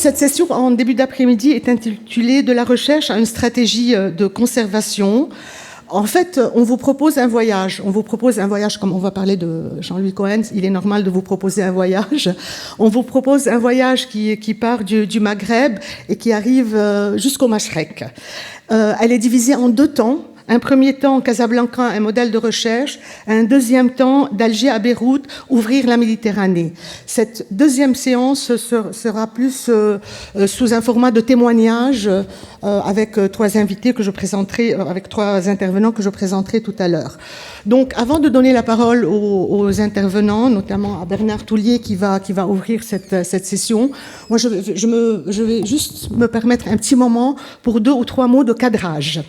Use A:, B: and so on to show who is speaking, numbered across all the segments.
A: cette session en début d'après-midi est intitulée « De la recherche à une stratégie de conservation ». En fait, on vous propose un voyage. On vous propose un voyage, comme on va parler de Jean-Louis Cohen, il est normal de vous proposer un voyage. On vous propose un voyage qui part du Maghreb et qui arrive jusqu'au Mashrek. Elle est divisée en 2 temps. Un premier temps, Casablanca, un modèle de recherche. Un deuxième temps, d'Alger à Beyrouth, ouvrir la Méditerranée. Cette deuxième séance sera plus sous un format de témoignage avec 3 invités que je présenterai, avec 3 intervenants que je présenterai tout à l'heure. Donc, avant de donner la parole aux intervenants, notamment à Bernard Toulier qui va ouvrir cette session, moi je vais juste me permettre un petit moment pour 2 ou 3 mots de cadrage.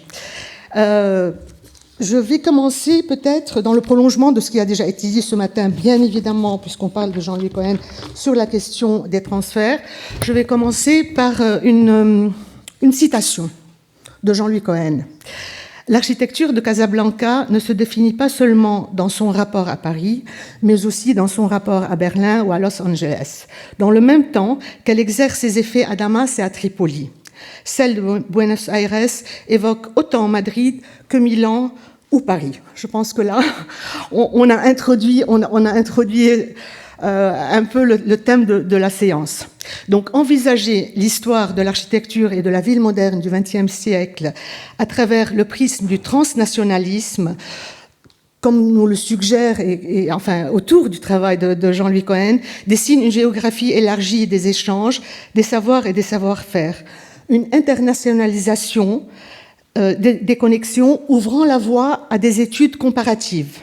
A: Je vais commencer peut-être dans le prolongement de ce qui a déjà été dit ce matin, bien évidemment, puisqu'on parle de Jean-Louis Cohen, sur la question des transferts. Je vais commencer par une citation de Jean-Louis Cohen. L'architecture de Casablanca ne se définit pas seulement dans son rapport à Paris, mais aussi dans son rapport à Berlin ou à Los Angeles, dans le même temps qu'elle exerce ses effets à Damas et à Tripoli. Celle de Buenos Aires évoque autant Madrid que Milan ou Paris. Je pense que là, on a introduit un peu le thème de la séance. Donc, envisager l'histoire de l'architecture et de la ville moderne du XXe siècle à travers le prisme du transnationalisme, comme nous le suggère, et enfin autour du travail de Jean-Louis Cohen, dessine une géographie élargie des échanges, des savoirs et des savoir-faire. Une internationalisation des connexions ouvrant la voie à des études comparatives.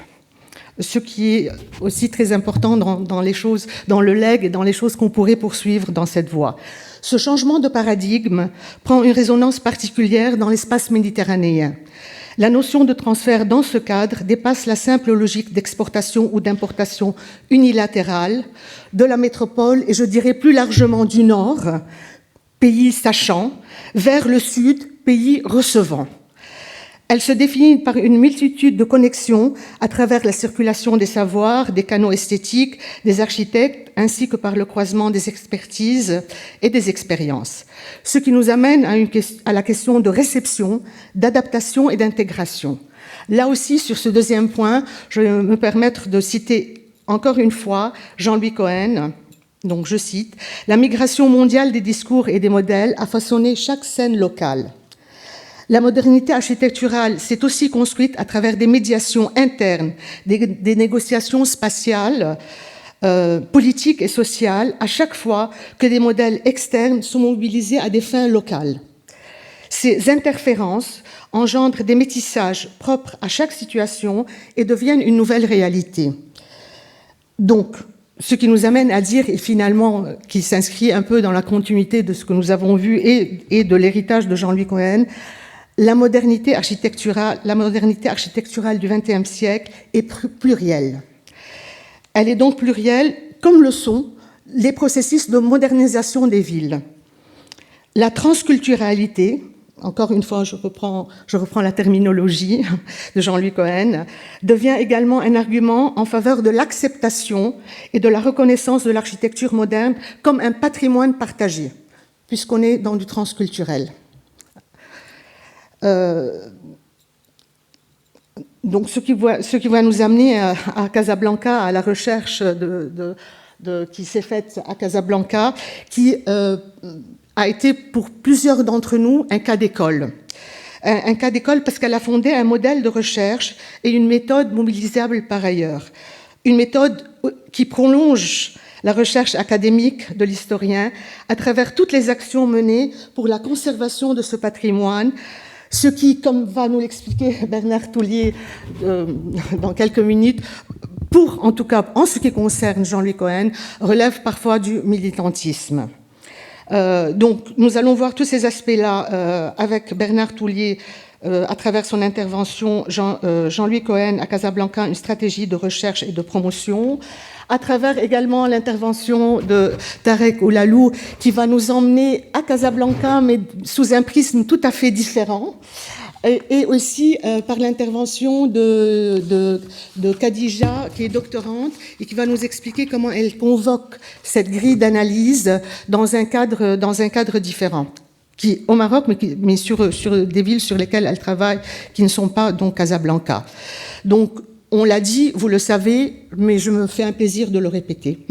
A: Ce qui est aussi très important dans les choses, dans le legs et dans les choses qu'on pourrait poursuivre dans cette voie. Ce changement de paradigme prend une résonance particulière dans l'espace méditerranéen. La notion de transfert dans ce cadre dépasse la simple logique d'exportation ou d'importation unilatérale de la métropole et je dirais plus largement du Nord, pays sachant, vers le Sud, pays recevant. Elle se définit par une multitude de connexions à travers la circulation des savoirs, des canaux esthétiques, des architectes, ainsi que par le croisement des expertises et des expériences. Ce qui nous amène à la question de réception, d'adaptation et d'intégration. Là aussi, sur ce deuxième point, je vais me permettre de citer encore une fois Jean-Louis Cohen. Donc, je cite, « La migration mondiale des discours et des modèles a façonné chaque scène locale. La modernité architecturale s'est aussi construite à travers des médiations internes, des négociations spatiales, politiques et sociales, à chaque fois que des modèles externes sont mobilisés à des fins locales. Ces interférences engendrent des métissages propres à chaque situation et deviennent une nouvelle réalité. » Donc, ce qui nous amène à dire, et finalement, qui s'inscrit un peu dans la continuité de ce que nous avons vu et de l'héritage de Jean-Louis Cohen, la modernité architecturale du XXe siècle est plurielle. Elle est donc plurielle, comme le sont les processus de modernisation des villes. La transculturalité, encore une fois, je reprends la terminologie de Jean-Louis Cohen, devient également un argument en faveur de l'acceptation et de la reconnaissance de l'architecture moderne comme un patrimoine partagé, puisqu'on est dans du transculturel. Donc, ce qui va nous amener à Casablanca, à la recherche qui s'est faite à Casablanca, qui a été pour plusieurs d'entre nous un cas d'école. Un cas d'école parce qu'elle a fondé un modèle de recherche et une méthode mobilisable par ailleurs. Une méthode qui prolonge la recherche académique de l'historien à travers toutes les actions menées pour la conservation de ce patrimoine, ce qui, comme va nous l'expliquer Bernard Toulier dans quelques minutes, en tout cas en ce qui concerne Jean-Louis Cohen, relève parfois du militantisme. Donc, nous allons voir tous ces aspects-là avec Bernard Toulier à travers son intervention Jean-Louis Cohen à Casablanca, une stratégie de recherche et de promotion, à travers également l'intervention de Tarek Oulalou qui va nous emmener à Casablanca, mais sous un prisme tout à fait différent, et aussi par l'intervention de Khadija, qui est doctorante et qui va nous expliquer comment elle convoque cette grille d'analyse dans un cadre différent, qui au Maroc, mais sur des villes sur lesquelles elle travaille, qui ne sont pas donc Casablanca. Donc, on l'a dit, vous le savez, mais je me fais un plaisir de le répéter.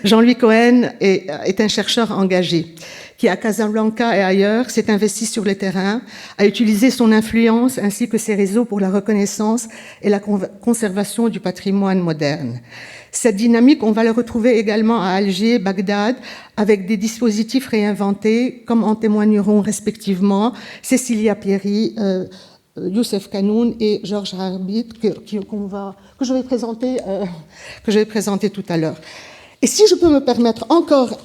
A: Jean-Louis Cohen est un chercheur engagé qui, à Casablanca et ailleurs, s'est investi sur le terrain, a utilisé son influence ainsi que ses réseaux pour la reconnaissance et la conservation du patrimoine moderne. Cette dynamique, on va la retrouver également à Alger, Bagdad, avec des dispositifs réinventés, comme en témoigneront respectivement Cécilia Pierry, Youssef Kanoun et Georges Harbit, que je vais présenter tout à l'heure. Et si je peux me permettre encore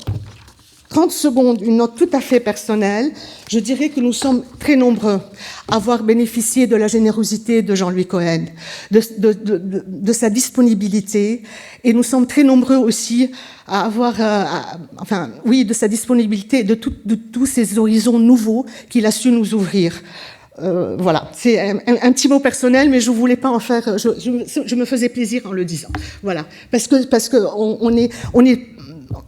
A: 30 secondes, une note tout à fait personnelle, je dirais que nous sommes très nombreux à avoir bénéficié de la générosité de Jean-Louis Cohen, de sa disponibilité, et nous sommes très nombreux aussi à avoir, de sa disponibilité, de tous ces horizons nouveaux qu'il a su nous ouvrir. Voilà, c'est un petit mot personnel, mais je voulais pas en faire. Je me faisais plaisir en le disant. Voilà, parce que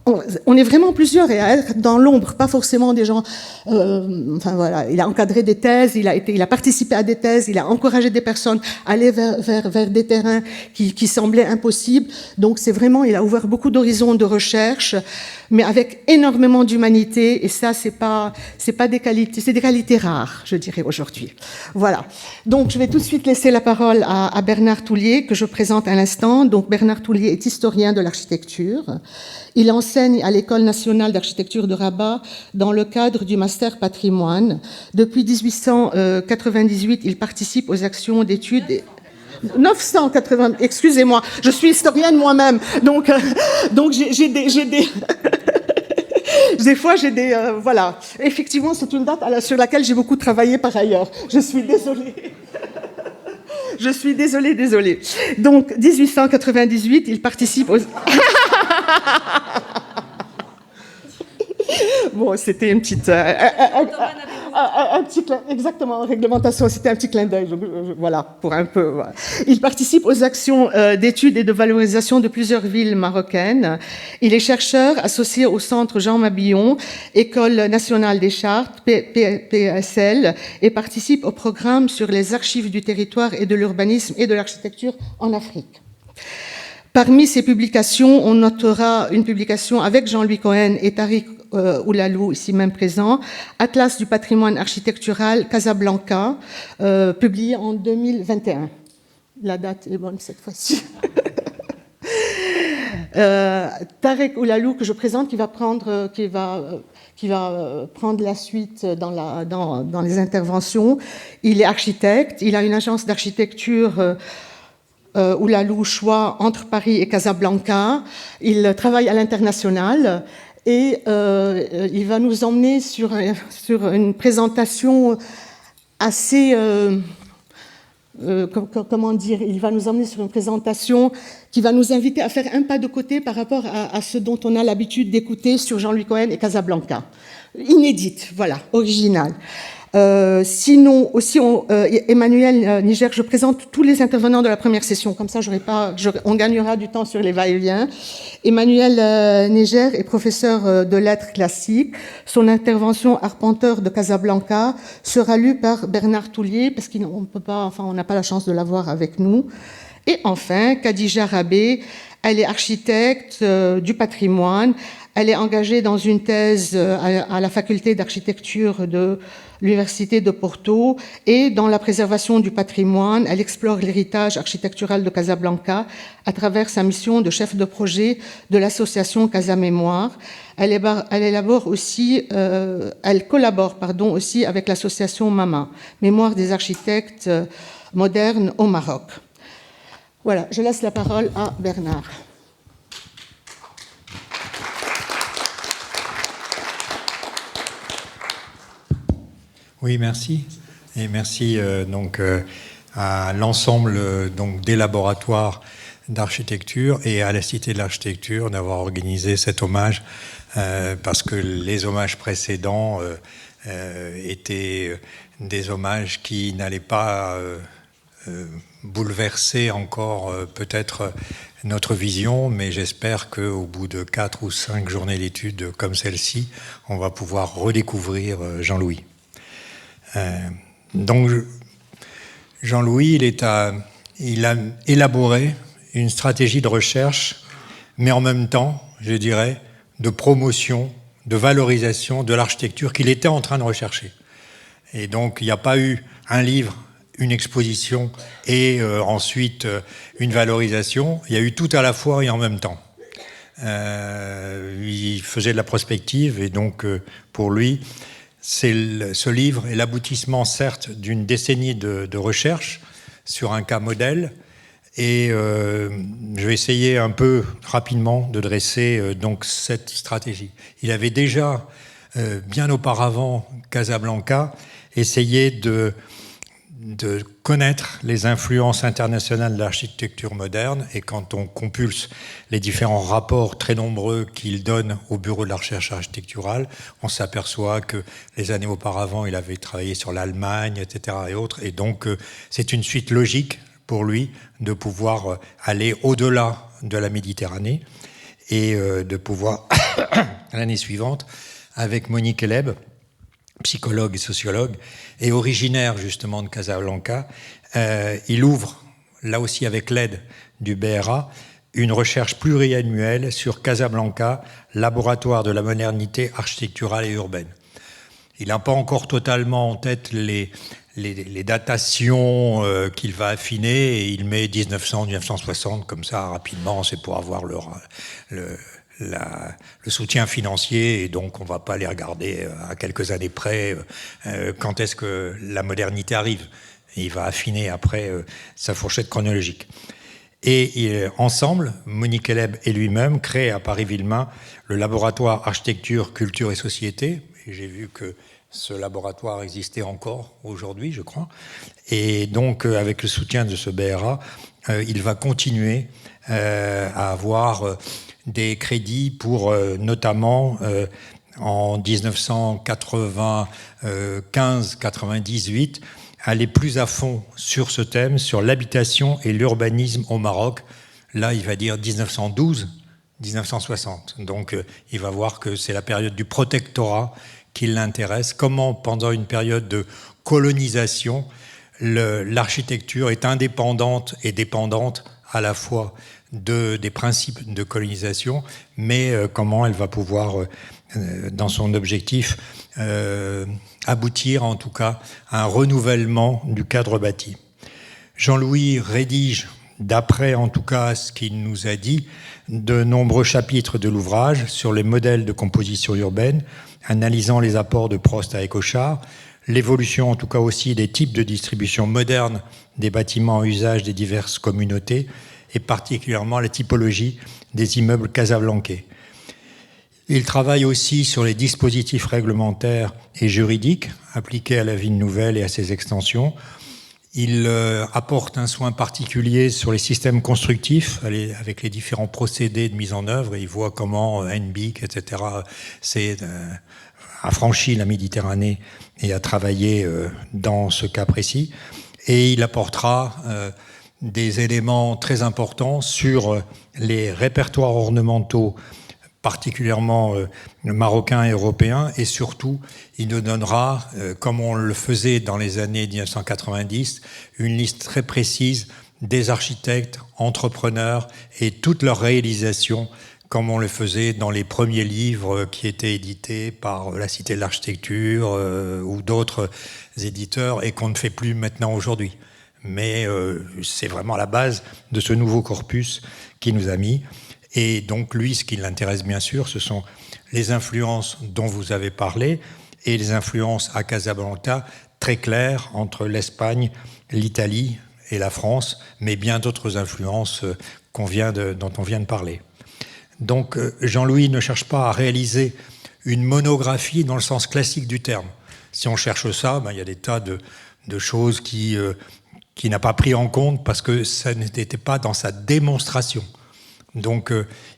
A: on est vraiment plusieurs et à être dans l'ombre, pas forcément des gens. Voilà, il a encadré des thèses, il a participé à des thèses, il a encouragé des personnes à aller vers des terrains qui semblaient impossibles. Donc c'est vraiment, il a ouvert beaucoup d'horizons de recherche, mais avec énormément d'humanité. Et ça, c'est pas des qualités, c'est des qualités rares, je dirais aujourd'hui. Voilà. Donc je vais tout de suite laisser la parole à Bernard Toulier, que je présente à l'instant. Donc Bernard Toulier est historien de l'architecture. Il enseigne à l'École nationale d'architecture de Rabat dans le cadre du master patrimoine. Depuis 1898, il participe aux actions d'études. 980, excusez-moi, je suis historienne moi-même, donc j'ai des fois j'ai des voilà. Effectivement, c'est une date sur laquelle j'ai beaucoup travaillé par ailleurs. Je suis désolée. Je suis désolée. Donc 1898, il participe aux Bon, c'était une petite... exactement, réglementation, c'était un petit clin d'œil, voilà, pour un peu... Voilà. Il participe aux actions d'études et de valorisation de plusieurs villes marocaines. Il est chercheur associé au Centre Jean Mabillon, École nationale des chartes, PSL, et participe au programme sur les archives du territoire et de l'urbanisme et de l'architecture en Afrique. Parmi ces publications, on notera une publication avec Jean-Louis Cohen et Tariq Oulalou, ici même présent, Atlas du patrimoine architectural Casablanca, publié en 2021. La date est bonne cette fois-ci. Tariq Oulalou, que je présente, qui va prendre la suite dans les interventions. Il est architecte, il a une agence d'architecture Oulalou Choix entre Paris et Casablanca. Il travaille à l'international et il va nous emmener sur une présentation assez... comment dire, il va nous emmener sur une présentation qui va nous inviter à faire un pas de côté par rapport à ce dont on a l'habitude d'écouter sur Jean-Louis Cohen et Casablanca. Inédite, voilà, originale. Sinon, aussi, Emmanuel Niger, je présente tous les intervenants de la première session, comme ça on gagnera du temps sur les va-et-vient. Emmanuel Niger est professeur de lettres classiques. Son intervention Arpenteur de Casablanca sera lue par Bernard Toulier, parce on n'a pas la chance de l'avoir avec nous. Et enfin, Khadija Rabé, elle est architecte du patrimoine. Elle est engagée dans une thèse à la faculté d'architecture de l'Université de Porto et dans la préservation du patrimoine. Elle explore l'héritage architectural de Casablanca à travers sa mission de chef de projet de l'association Casa Mémoire. Elle collabore aussi avec l'association MAMA, Mémoire des architectes modernes au Maroc. Voilà, je laisse la parole à Bernard.
B: Oui, merci. Et merci à l'ensemble des laboratoires d'architecture et à la Cité de l'Architecture d'avoir organisé cet hommage, parce que les hommages précédents étaient des hommages qui n'allaient pas bouleverser encore peut-être notre vision, mais j'espère qu'au bout de 4 ou 5 journées d'études comme celle-ci, on va pouvoir redécouvrir Jean-Louis. Donc Jean-Louis, il a élaboré une stratégie de recherche, mais en même temps, je dirais, de promotion, de valorisation de l'architecture qu'il était en train de rechercher. Et donc, il n'y a pas eu un livre, une exposition et ensuite une valorisation. Il y a eu tout à la fois et en même temps. Il faisait de la prospective et donc, pour lui, ce livre est l'aboutissement, certes, d'une décennie de recherche sur un cas modèle. Et je vais essayer un peu rapidement de dresser donc cette stratégie. Il avait déjà, bien auparavant, Casablanca, essayé de connaître les influences internationales de l'architecture moderne, et quand on compulse les différents rapports très nombreux qu'il donne au Bureau de la recherche architecturale, on s'aperçoit que les années auparavant, il avait travaillé sur l'Allemagne, etc. et autres, et donc c'est une suite logique pour lui de pouvoir aller au-delà de la Méditerranée et de pouvoir, l'année suivante, avec Monique Eleb, psychologue et sociologue, et originaire justement de Casablanca, il ouvre, là aussi avec l'aide du BRA, une recherche pluriannuelle sur Casablanca, laboratoire de la modernité architecturale et urbaine. Il n'a pas encore totalement en tête les datations qu'il va affiner, et il met 1900-1960 comme ça rapidement, c'est pour avoir le soutien financier, et donc on ne va pas les regarder à quelques années près quand est-ce que la modernité arrive. Et il va affiner après sa fourchette chronologique. Et ensemble, Monique Eleb et lui-même créent à Paris-Villemain le laboratoire Architecture, Culture et Société. Et j'ai vu que ce laboratoire existait encore aujourd'hui, je crois. Et donc, avec le soutien de ce BRA, il va continuer à avoir des crédits pour notamment en 1995-98 aller plus à fond sur ce thème, sur l'habitation et l'urbanisme au Maroc. Là, il va dire 1912-1960. Donc, il va voir que c'est la période du protectorat qui l'intéresse. Comment, pendant une période de colonisation, l'architecture est indépendante et dépendante à la fois des principes de colonisation, mais comment elle va pouvoir, dans son objectif, aboutir en tout cas à un renouvellement du cadre bâti. Jean-Louis rédige, d'après en tout cas ce qu'il nous a dit, de nombreux chapitres de l'ouvrage sur les modèles de composition urbaine, analysant les apports de Prost à Écochard, l'évolution en tout cas aussi des types de distribution moderne des bâtiments en usage des diverses communautés, et particulièrement la typologie des immeubles casablancais. Il travaille aussi sur les dispositifs réglementaires et juridiques appliqués à la ville nouvelle et à ses extensions. Il apporte un soin particulier sur les systèmes constructifs avec les différents procédés de mise en œuvre, et il voit comment NBIC, etc., a franchi la Méditerranée et a travaillé dans ce cas précis. Et il apportera des éléments très importants sur les répertoires ornementaux, particulièrement marocains et européens, et surtout, il nous donnera, comme on le faisait dans les années 1990, une liste très précise des architectes, entrepreneurs et toutes leurs réalisations, comme on le faisait dans les premiers livres qui étaient édités par la Cité de l'Architecture ou d'autres éditeurs, et qu'on ne fait plus maintenant aujourd'hui. Mais c'est vraiment la base de ce nouveau corpus qu'il nous a mis. Et donc lui, ce qui l'intéresse bien sûr, ce sont les influences dont vous avez parlé, et les influences à Casablanca très claires entre l'Espagne, l'Italie et la France, mais bien d'autres influences dont on vient de parler. Donc Jean-Louis ne cherche pas à réaliser une monographie dans le sens classique du terme. Si on cherche ça, il y a des tas de choses qui n'a pas pris en compte parce que ça n'était pas dans sa démonstration. Donc,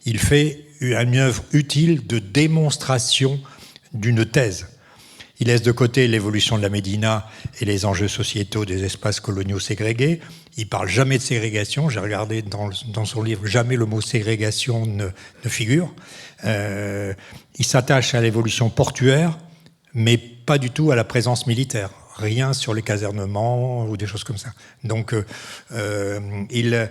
B: il fait une œuvre utile de démonstration d'une thèse. Il laisse de côté l'évolution de la Médina et les enjeux sociétaux des espaces coloniaux ségrégés. Il parle jamais de ségrégation. J'ai regardé dans son livre, jamais le mot ségrégation ne figure. Il s'attache à l'évolution portuaire, mais pas du tout à la présence militaire. Rien sur les casernements ou des choses comme ça. Donc, il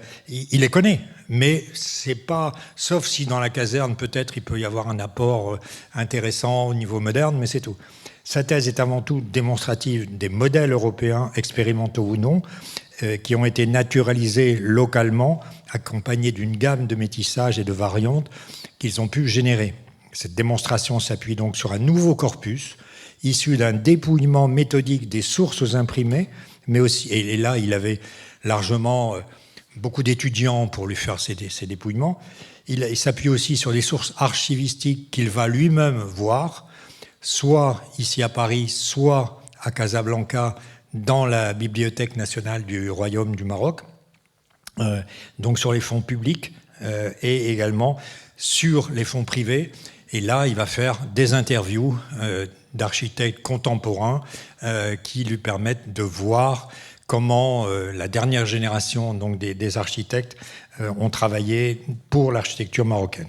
B: les connaît, mais c'est pas... Sauf si dans la caserne, peut-être, il peut y avoir un apport intéressant au niveau moderne, mais c'est tout. Sa thèse est avant tout démonstrative des modèles européens, expérimentaux ou non, qui ont été naturalisés localement, accompagnés d'une gamme de métissages et de variantes qu'ils ont pu générer. Cette démonstration s'appuie donc sur un nouveau corpus, issu d'un dépouillement méthodique des sources imprimées, mais aussi, et là il avait largement beaucoup d'étudiants pour lui faire ces dépouillements. Il s'appuie aussi sur des sources archivistiques qu'il va lui-même voir, soit ici à Paris, soit à Casablanca, dans la Bibliothèque nationale du Royaume du Maroc, donc sur les fonds publics et également sur les fonds privés. Et là, il va faire des interviews d'architectes contemporains qui lui permettent de voir comment la dernière génération donc des architectes ont travaillé pour l'architecture marocaine.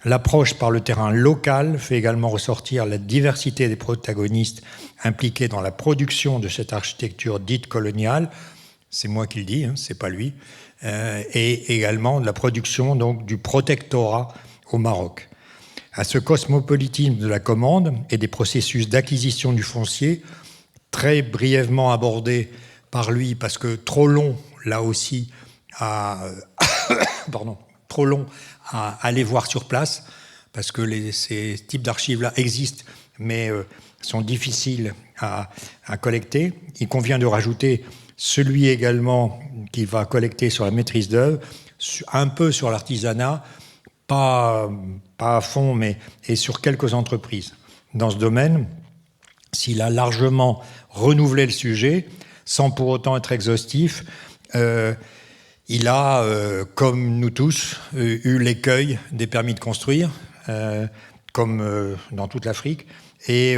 B: L'approche par le terrain local fait également ressortir la diversité des protagonistes impliqués dans la production de cette architecture dite coloniale. C'est moi qui le dis, hein, c'est pas lui. Et également de la production donc, du protectorat au Maroc. À ce cosmopolitisme de la commande et des processus d'acquisition du foncier, très brièvement abordé par lui, parce que trop long, là aussi, trop long à aller voir sur place, parce que ces types d'archives-là existent, mais sont difficiles à collecter. Il convient de rajouter celui également qui va collecter sur la maîtrise d'œuvre, un peu sur l'artisanat, pas à fond, mais et sur quelques entreprises. Dans ce domaine, s'il a largement renouvelé le sujet, sans pour autant être exhaustif, il a, comme nous tous, eu l'écueil des permis de construire, comme dans toute l'Afrique. Et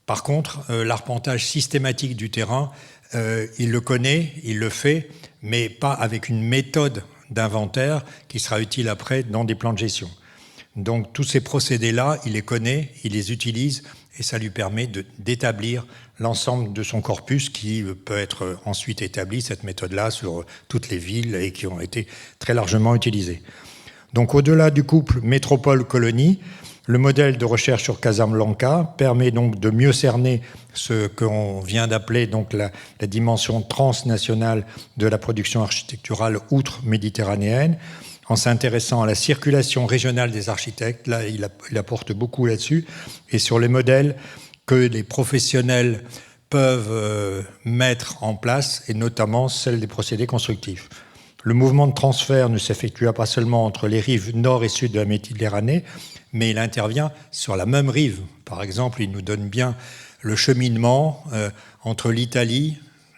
B: par contre, l'arpentage systématique du terrain, il le connaît, il le fait, mais pas avec une méthode d'inventaire qui sera utile après dans des plans de gestion. Donc tous ces procédés-là, il les connaît, il les utilise, et ça lui permet d'établir l'ensemble de son corpus qui peut être ensuite établi, cette méthode-là, sur toutes les villes et qui ont été très largement utilisées. Donc au-delà du couple métropole-colonie, le modèle de recherche sur Casablanca permet donc de mieux cerner ce qu'on vient d'appeler donc la dimension transnationale de la production architecturale outre-méditerranéenne, en s'intéressant à la circulation régionale des architectes. Là, il apporte beaucoup là-dessus, et sur les modèles que les professionnels peuvent mettre en place, et notamment celle des procédés constructifs. Le mouvement de transfert ne s'effectua pas seulement entre les rives nord et sud de la Méditerranée, mais il intervient sur la même rive. Par exemple, il nous donne bien le cheminement entre l'Italie,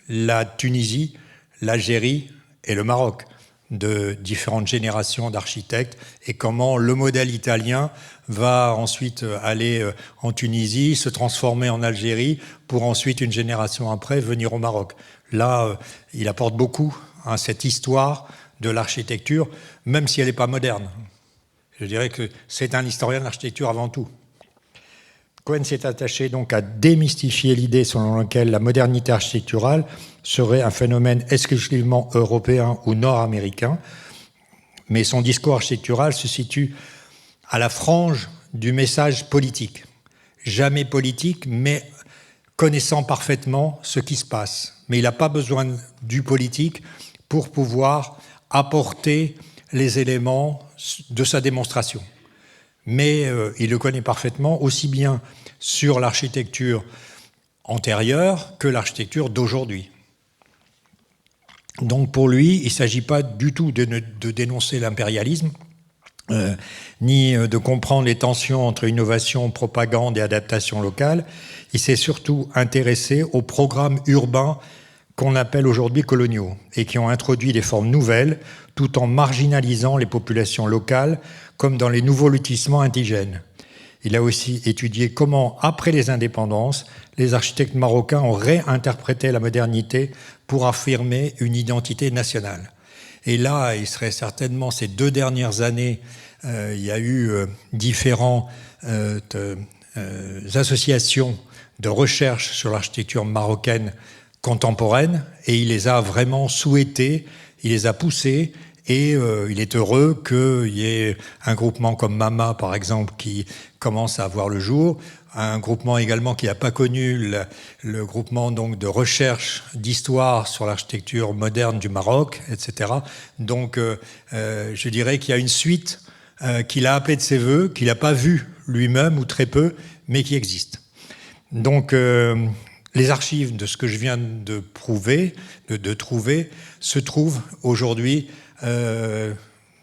B: la Tunisie, l'Algérie et le Maroc, de différentes générations d'architectes, et comment le modèle italien va ensuite aller en Tunisie, se transformer en Algérie, pour ensuite, une génération après, venir au Maroc. Là, il apporte beaucoup à cette histoire de l'architecture, même si elle n'est pas moderne. Je dirais que c'est un historien de l'architecture avant tout. Cohen s'est attaché donc à démystifier l'idée selon laquelle la modernité architecturale serait un phénomène exclusivement européen ou nord-américain, mais son discours architectural se situe à la frange du message politique. Jamais politique, mais connaissant parfaitement ce qui se passe. Mais il n'a pas besoin du politique pour pouvoir apporter les éléments de sa démonstration. Mais il le connaît parfaitement, aussi bien sur l'architecture antérieure que l'architecture d'aujourd'hui. Donc pour lui, il ne s'agit pas du tout de dénoncer l'impérialisme, ni de comprendre les tensions entre innovation, propagande et adaptation locale. Il s'est surtout intéressé aux programmes urbains qu'on appelle aujourd'hui coloniaux et qui ont introduit des formes nouvelles tout en marginalisant les populations locales, comme dans les nouveaux lotissements indigènes. Il a aussi étudié comment, après les indépendances, les architectes marocains ont réinterprété la modernité pour affirmer une identité nationale. Et là, il serait certainement, ces 2 dernières années, il y a eu différentes associations de recherche sur l'architecture marocaine contemporaine, et il les a vraiment souhaités, il les a poussés, et il est heureux qu'il y ait un groupement comme MAMA, par exemple, qui commence à voir le jour, un groupement également qui n'a pas connu le groupement donc de recherche d'histoire sur l'architecture moderne du Maroc, etc. Donc je dirais qu'il y a une suite qu'il a appelée de ses voeux, qu'il n'a pas vue lui-même ou très peu, mais qui existe. Donc les archives de ce que je viens de prouver, de trouver, se trouvent aujourd'hui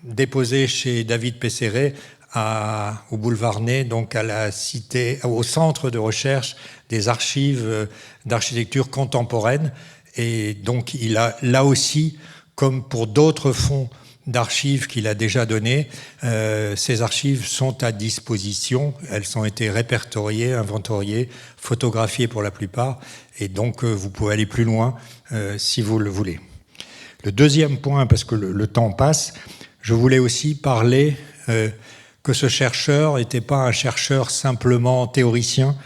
B: déposées chez David Pesseret au boulevard Ney, donc à la cité, au centre de recherche des archives d'architecture contemporaine. Et donc il a là aussi, comme pour d'autres fonds d'archives qu'il a déjà donnés, ces archives sont à disposition. Elles ont été répertoriées, inventoriées, photographiées pour la plupart, et donc vous pouvez aller plus loin si vous le voulez. Le deuxième point, parce que le temps passe, je voulais aussi parler que ce chercheur n'était pas un chercheur simplement théoricien,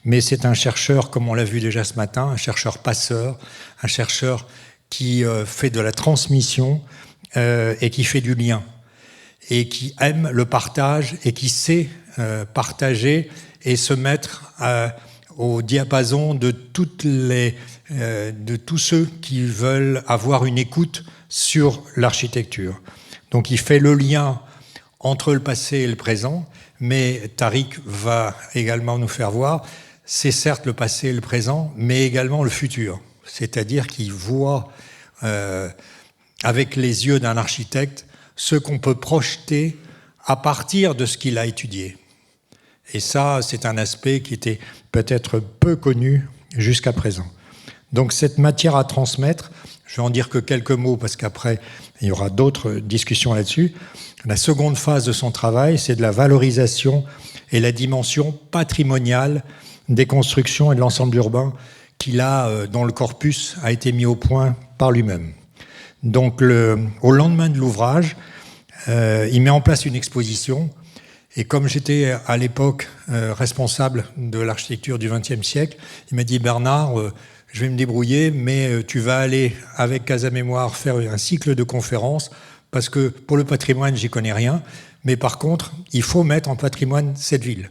B: mais c'est un chercheur, comme on l'a vu déjà ce matin, un chercheur passeur, un chercheur qui fait de la transmission et qui fait du lien, et qui aime le partage et qui sait partager et se mettre au diapason de tous ceux qui veulent avoir une écoute sur l'architecture. Donc il fait le lien entre le passé et le présent, mais Tariq va également nous faire voir, c'est certes le passé et le présent, mais également le futur. C'est-à-dire qu'il voit avec les yeux d'un architecte ce qu'on peut projeter à partir de ce qu'il a étudié. Et ça, c'est un aspect qui était peut-être peu connu jusqu'à présent. Donc cette matière à transmettre, je vais en dire que quelques mots parce qu'après, il y aura d'autres discussions là-dessus. La seconde phase de son travail, c'est de la valorisation et la dimension patrimoniale des constructions et de l'ensemble urbain dont le corpus a été mis au point par lui-même. Donc au lendemain de l'ouvrage, il met en place une exposition. Et comme j'étais à l'époque responsable de l'architecture du XXe siècle, il m'a dit « Bernard, je vais me débrouiller, mais tu vas aller avec Casa Mémoire faire un cycle de conférences parce que pour le patrimoine, j'y connais rien. Mais par contre, il faut mettre en patrimoine cette ville.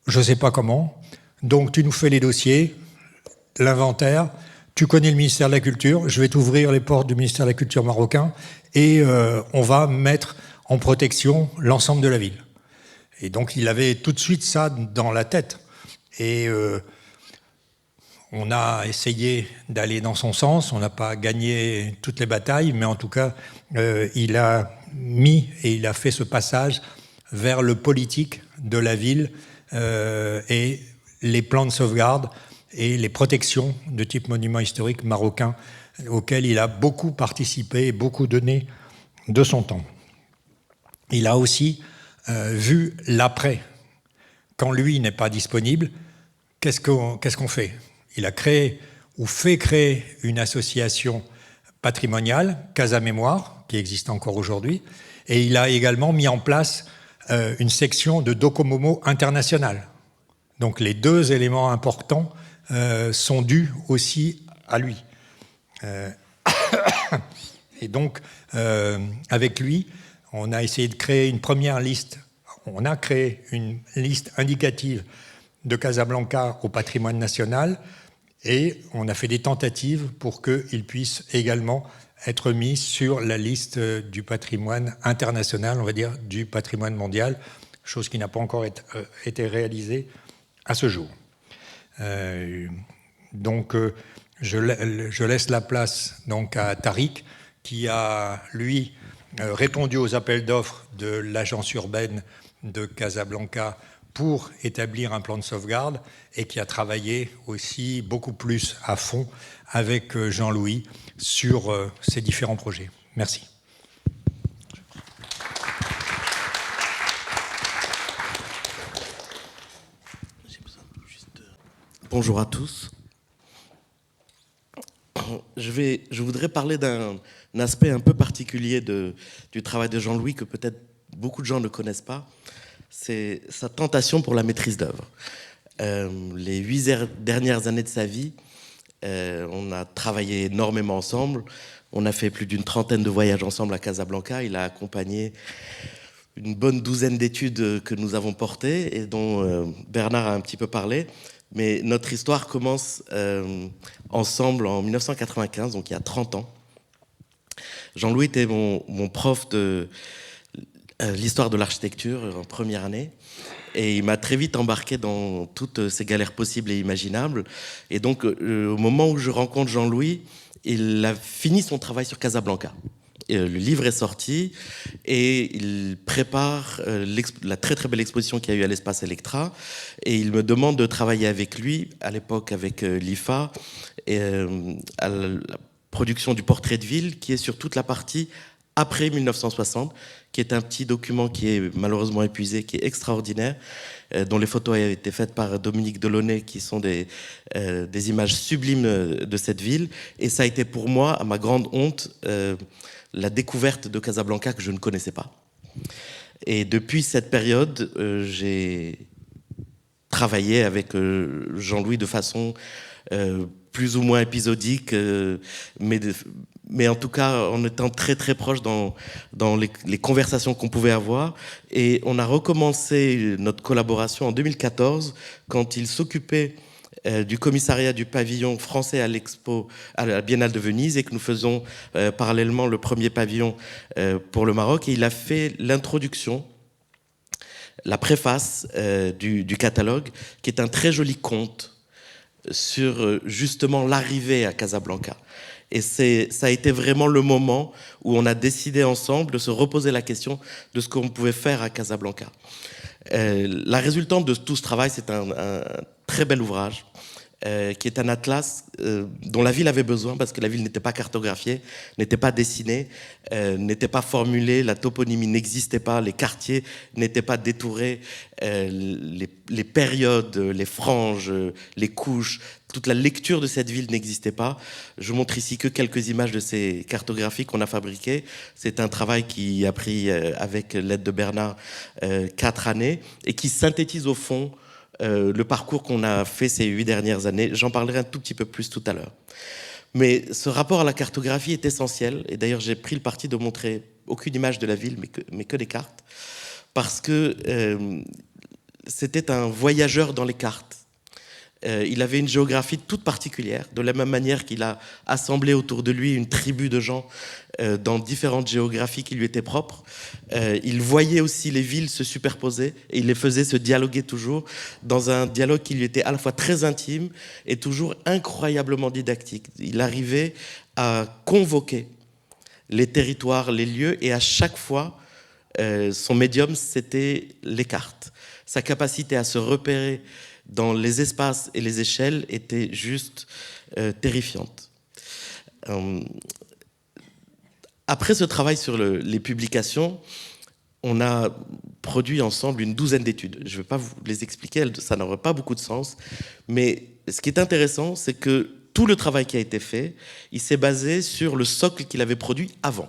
B: Je ne sais pas comment. Donc tu nous fais les dossiers, l'inventaire. Tu connais le ministère de la Culture. Je vais t'ouvrir les portes du ministère de la Culture marocain et on va mettre en protection l'ensemble de la ville. » Et donc il avait tout de suite ça dans la tête. Et on a essayé d'aller dans son sens, on n'a pas gagné toutes les batailles, mais en tout cas, il a mis et il a fait ce passage vers le politique de la ville et les plans de sauvegarde et les protections de type monument historique marocain auxquels il a beaucoup participé et beaucoup donné de son temps. Il a aussi vu l'après. Quand lui n'est pas disponible, qu'est-ce qu'on fait ? Il a créé ou fait créer une association patrimoniale, Casa Mémoire, qui existe encore aujourd'hui, et il a également mis en place une section de Docomomo international. Donc les deux éléments importants sont dus aussi à lui. Et donc, avec lui, on a essayé de créer une première liste. On a créé une liste indicative de Casablanca au patrimoine national et on a fait des tentatives pour qu'il puisse également être mis sur la liste du patrimoine international, on va dire, du patrimoine mondial, chose qui n'a pas encore été réalisée à ce jour. Donc, je laisse la place donc, à Tariq, qui a, lui, répondu aux appels d'offres de l'agence urbaine de Casablanca pour établir un plan de sauvegarde et qui a travaillé aussi beaucoup plus à fond avec Jean-Louis sur ces différents projets. Merci.
C: Bonjour à tous. Je voudrais parler d'un aspect un peu particulier du travail de Jean-Louis que peut-être beaucoup de gens ne connaissent pas. C'est sa tentation pour la maîtrise d'œuvre. Les 8 dernières années de sa vie, on a travaillé énormément ensemble. On a fait plus d'une trentaine de voyages ensemble à Casablanca. Il a accompagné une bonne douzaine d'études que nous avons portées et dont Bernard a un petit peu parlé. Mais notre histoire commence ensemble en 1995, donc il y a 30 ans. Jean-Louis était mon prof de l'histoire de l'architecture en première année. Et il m'a très vite embarqué dans toutes ces galères possibles et imaginables. Et donc, au moment où je rencontre Jean-Louis, il a fini son travail sur Casablanca. Et le livre est sorti et il prépare la très très belle exposition qu'il y a eu à l'espace Electra. Et il me demande de travailler avec lui, à l'époque avec l'IFA, à la production du portrait de ville, qui est sur toute la partie après 1960, qui est un petit document qui est malheureusement épuisé, qui est extraordinaire, dont les photos ont été faites par Dominique Delaunay, qui sont des images sublimes de cette ville. Et ça a été pour moi, à ma grande honte, la découverte de Casablanca que je ne connaissais pas. Et depuis cette période, j'ai travaillé avec Jean-Louis de façon plus ou moins épisodique, mais en tout cas en étant très très proche dans les conversations qu'on pouvait avoir. Et on a recommencé notre collaboration en 2014 quand il s'occupait du commissariat du pavillon français à l'Expo, à la Biennale de Venise, et que nous faisons parallèlement le premier pavillon pour le Maroc. Et il a fait l'introduction, la préface du catalogue, qui est un très joli conte sur justement l'arrivée à Casablanca. Et ça a été vraiment le moment où on a décidé ensemble de se reposer la question de ce qu'on pouvait faire à Casablanca. La résultante de tout ce travail, c'est un très bel ouvrage qui est un atlas dont la ville avait besoin parce que la ville n'était pas cartographiée, n'était pas dessinée, n'était pas formulée, la toponymie n'existait pas, les quartiers n'étaient pas détourés, les périodes, les franges, les couches, toute la lecture de cette ville n'existait pas. Je montre ici que quelques images de ces cartographies qu'on a fabriquées. C'est un travail qui a pris, avec l'aide de Bernard, 4 années et qui synthétise au fond le parcours qu'on a fait ces 8 dernières années. J'en parlerai un tout petit peu plus tout à l'heure. Mais ce rapport à la cartographie est essentiel. Et d'ailleurs, j'ai pris le parti de montrer aucune image de la ville, mais que des cartes. Parce que c'était un voyageur dans les cartes. Il avait une géographie toute particulière, de la même manière qu'il a assemblé autour de lui une tribu de gens dans différentes géographies qui lui étaient propres. Il voyait aussi les villes se superposer et il les faisait se dialoguer toujours dans un dialogue qui lui était à la fois très intime et toujours incroyablement didactique. Il arrivait à convoquer les territoires, les lieux, et à chaque fois, son médium, c'était les cartes. Sa capacité à se repérer dans les espaces et les échelles était juste terrifiante. Après ce travail sur les publications, on a produit ensemble une douzaine d'études. Je ne vais pas vous les expliquer, ça n'aurait pas beaucoup de sens, mais ce qui est intéressant, c'est que tout le travail qui a été fait, il s'est basé sur le socle qu'il avait produit avant.